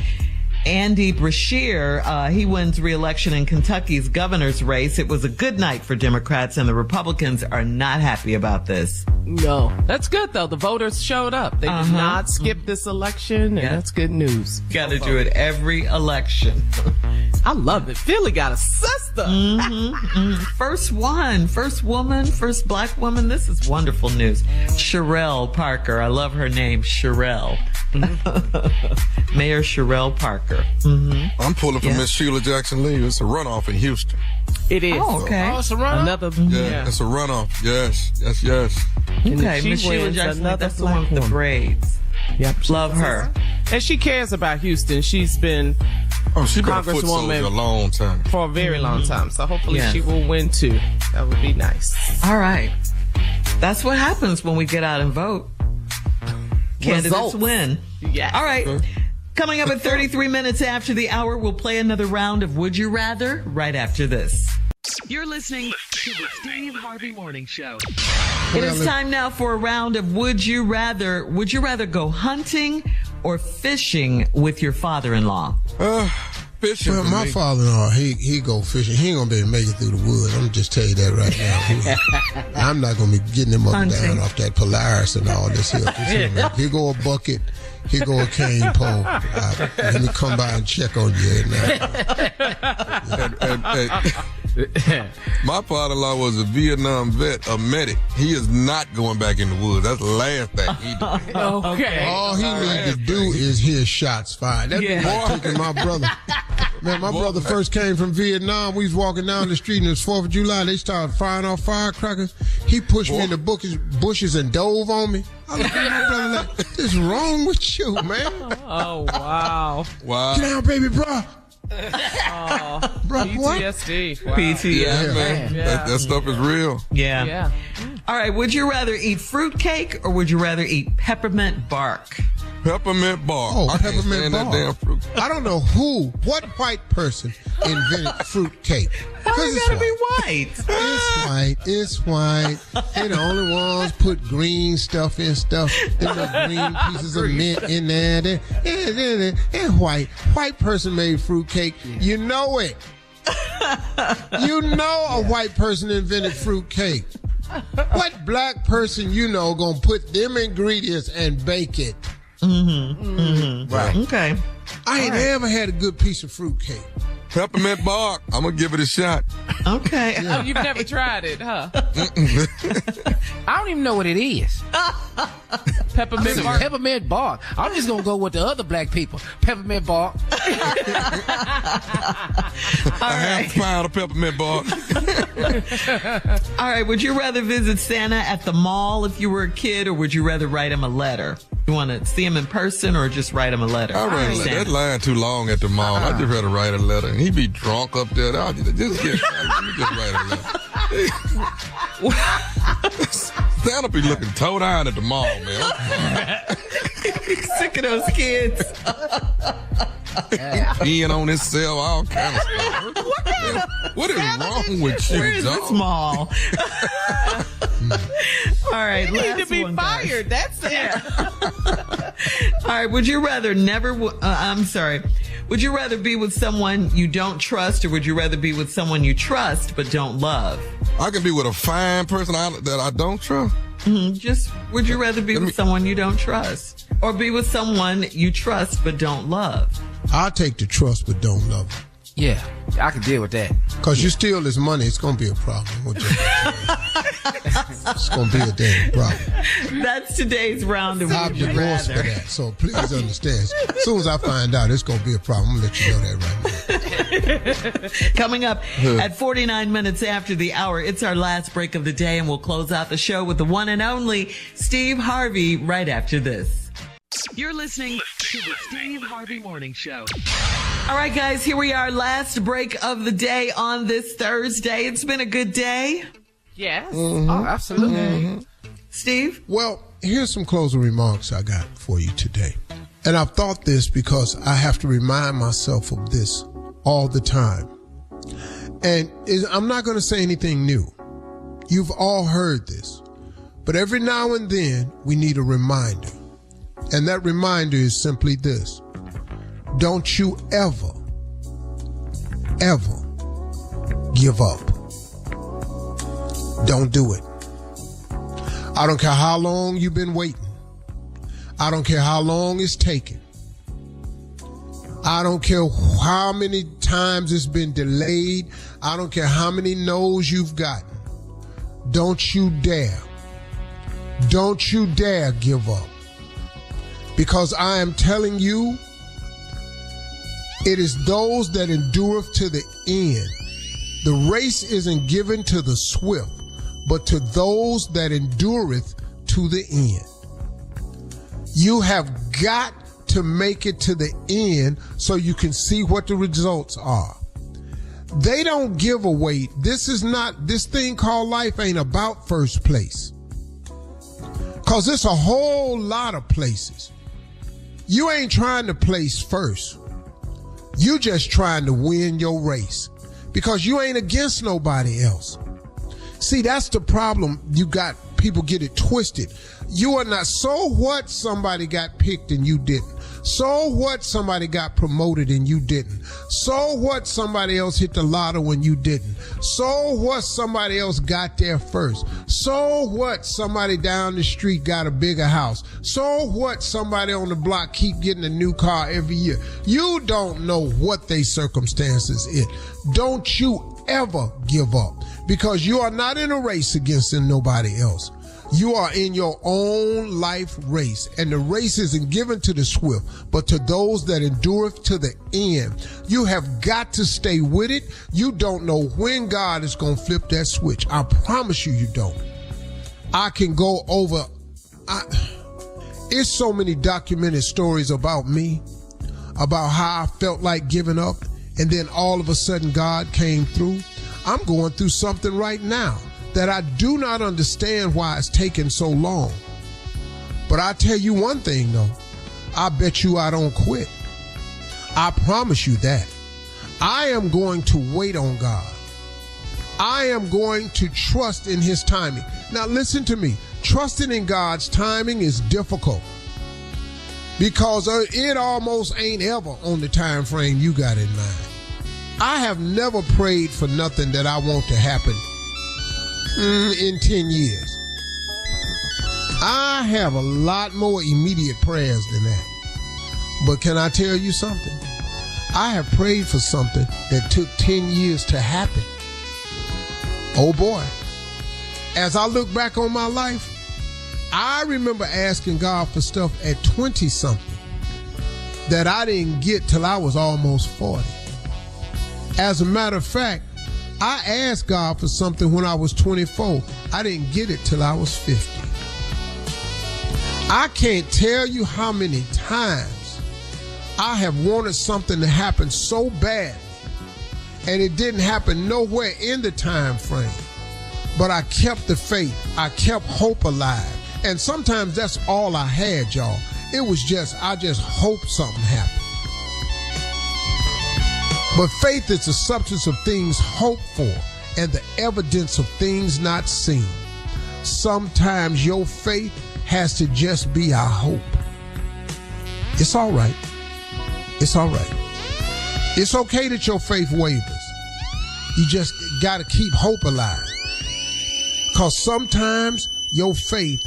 Andy Brashear. He wins re-election in Kentucky's governor's race. It was a good night for Democrats, and the Republicans are not happy about this. No. That's good, though. The voters showed up. They did not skip this election, and that's good news. Got to do it every election. I love it. Philly got a sister. First one, first woman, first black woman. This is wonderful news. Sherelle Parker. I love her name, Sherelle. Mayor Sherelle Parker. I'm pulling from Miss Sheila Jackson Lee. It's a runoff in Houston. It is. Oh, okay. Oh, it's a runoff? Another, It's a runoff. Yes. Okay, Miss Sheila Jackson Lee, that's the one with the braids. Yep. Love her. And she cares about Houston. She's been she's been a foot soldier a long time. For a very long time. So hopefully she will win too. That would be nice. All right. That's what happens when we get out and vote. Candidates win. Yeah. All right. Coming up at 33 minutes after the hour, we'll play another round of Would You Rather right after this. You're listening to the Steve Harvey Morning Show. It is time now for a round of Would You Rather. Would you rather go hunting or fishing with your father-in-law? Fishing. Well, my father-in-law, he go fishing. He ain't gonna be able to make it through the woods. I'm gonna just tell you that right now. I'm not gonna be getting him up and down off that Polaris and all this here. Here go a bucket. Here go a cane pole. Let me come by and check on you My father-in-law was a Vietnam vet, a medic. He is not going back in the woods. That's the last thing he did. Okay. All he needs to do is hear shots fired. That's like taking my brother. Man, my brother first came from Vietnam. We was walking down the street and it was 4th of July. They started firing off firecrackers. He pushed me in the bushes and dove on me. I looked at my brother like, "What is wrong with you, man?" Oh, wow. Get down, baby, bro. Bro, PTSD. Wow. PTSD. Yeah, man. That stuff is real. Yeah. All right. Would you rather eat fruitcake or would you rather eat peppermint bark? Peppermint bark. Oh, I can't peppermint stand bark. that damn fruit. I don't know what white person invented fruit cake. How is it gotta be white? It's white. They're the only ones put green stuff in stuff. Then the green pieces of mint in there. And white. White person made fruit cake. You know it. You know a white person invented fruit cake. What black person you know gonna put them ingredients and bake it? Right. Okay. I ain't ever had a good piece of fruit cake. Peppermint bark. I'm going to give it a shot. Okay. Oh, you've never tried it, huh? I don't even know what it is. Peppermint bark. Peppermint bark. I'm just gonna go with the other black people. Peppermint bark. A half pound of peppermint bark. All right. Would you rather visit Santa at the mall if you were a kid, or would you rather write him a letter? You want to see him in person or just write him a letter? I read that line too long at the mall. I just rather write a letter. He be drunk up there. Let me just write a letter. Santa be looking toe down at the mall, man. Sick of those kids. Peeing on himself, all kind of stuff. What is wrong with you, Where is this mall? All right, you need to be fired. That's it. All right, would you rather would you rather be with someone you don't trust, or would you rather be with someone you trust but don't love? I can be with a fine person that I don't trust. Just, would you rather be with someone you don't trust, or be with someone you trust but don't love? I'll take the trust but don't love. Yeah, I can deal with that. Because you steal this money, it's going to be a problem. It's going to be a damn problem. That's today's round of I'm Would You divorced Rather. for that, so please understand. As soon as I find out, it's going to be a problem. I'm going to let you know that right now. Coming up at 49 minutes after the hour, it's our last break of the day, and we'll close out the show with the one and only Steve Harvey right after this. You're listening to the Steve Harvey Morning Show. All right, guys, here we are. Last break of the day on this Thursday. It's been a good day. Yes. Oh, absolutely. Steve? Well, here's some closing remarks I got for you today. And I've thought this because I have to remind myself of this all the time. And I'm not going to say anything new. You've all heard this. But every now and then, we need a reminder. And that reminder is simply this. Don't you ever give up. Don't do it. I don't care how long you've been waiting. I don't care how long it's taken. I don't care how many times it's been delayed. I don't care how many no's you've gotten. Don't you dare give up. Because I am telling you, it is those that endureth to the end. The race isn't given to the swift, but to those that endureth to the end. You have got to make it to the end so you can see what the results are. They don't give away. This thing called life ain't about first place. Cause it's a whole lot of places. You ain't trying to place first. You just trying to win your race because you ain't against nobody else. See, that's the problem. You got people get it twisted. You are not. So what? Somebody got picked and you didn't. So what? Somebody got promoted and you didn't. So what? Somebody else hit the lotto and you didn't. So what? Somebody else got there first. So what? Somebody down the street got a bigger house. So what? Somebody on the block keep getting a new car every year. You don't know what they circumstances is. Don't you ever give up, because you are not in a race against nobody else. You are in your own life race, and the race isn't given to the swift, but to those that endureth to the end. You have got to stay with it. You don't know when God is going to flip that switch. I promise you, you don't. I can go over. It's so many documented stories about me, about how I felt like giving up, and then all of a sudden God came through. I'm going through something right now that I do not understand why it's taken so long. But I tell you one thing though, I bet you I don't quit. I promise you that. I am going to wait on God. I am going to trust in his timing. Now listen to me. Trusting in God's timing is difficult because it almost ain't ever on the time frame you got in mind. I have never prayed for nothing that I want to happen in 10 years. I have a lot more immediate prayers than that. But can I tell you something? I have prayed for something that took 10 years to happen. Oh boy. As I look back on my life, I remember asking God for stuff at 20-something that I didn't get till I was almost 40. As a matter of fact, I asked God for something when I was 24. I didn't get it till I was 50. I can't tell you how many times I have wanted something to happen so bad, and it didn't happen nowhere in the time frame. But I kept the faith. I kept hope alive. And sometimes that's all I had, y'all. It was I just hoped something happened. But faith is the substance of things hoped for and the evidence of things not seen. Sometimes your faith has to just be our hope. It's all right. It's all right. It's okay that your faith wavers. You just got to keep hope alive. Because sometimes your faith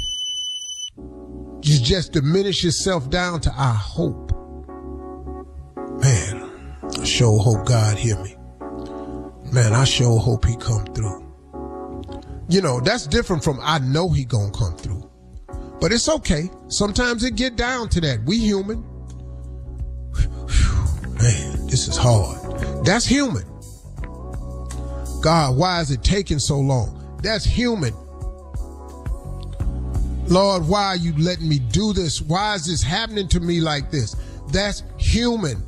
just diminishes itself down to our hope. Man, I sure hope God hear me. Man, I sure hope he come through. You know, that's different from I know he gonna come through. But it's okay. Sometimes it get down to that. We human. Man, this is hard. That's human. God, why is it taking so long? That's human. Lord, why are you letting me do this? Why is this happening to me like this? That's human.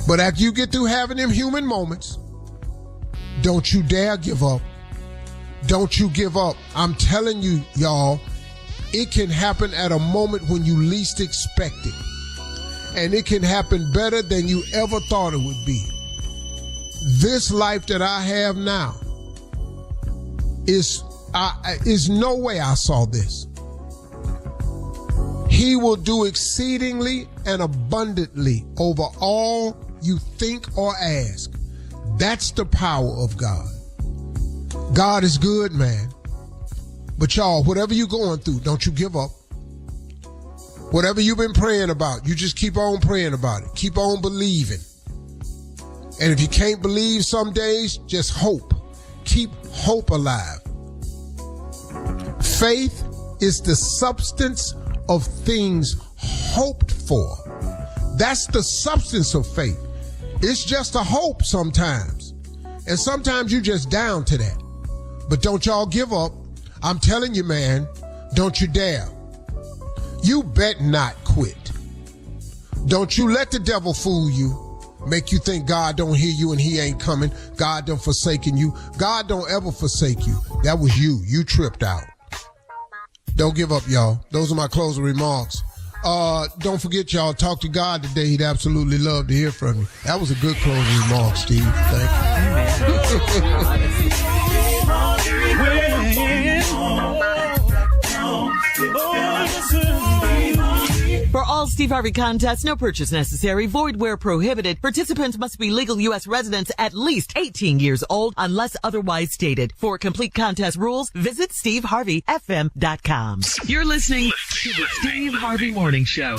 But after you get through having them human moments, don't you dare give up. Don't you give up. I'm telling you, y'all, it can happen at a moment when you least expect it. And it can happen better than you ever thought it would be. This life that I have now is no way I saw this. He will do exceedingly and abundantly over all you think or ask. That's the power of God. God is good, man. But y'all, whatever you're going through, don't you give up. Whatever you've been praying about, you just keep on praying about it. Keep on believing. And if you can't believe some days, just hope. Keep hope alive. Faith is the substance of things hoped for. That's the substance of faith. It's just a hope sometimes. And sometimes you just down to that. But don't y'all give up. I'm telling you, man, don't you dare. You bet not quit. Don't you let the devil fool you. Make you think God don't hear you and he ain't coming. God done forsaken you. God don't ever forsake you. That was you. You tripped out. Don't give up, y'all. Those are my closing remarks. Don't forget, y'all, talk to God today. He'd absolutely love to hear from you. That was a good closing remark, Steve. Thank you. For all Steve Harvey contests, no purchase necessary, void where prohibited. Participants must be legal U.S. residents at least 18 years old unless otherwise stated. For complete contest rules, visit SteveHarveyFM.com. You're listening to the Steve Harvey Morning Show.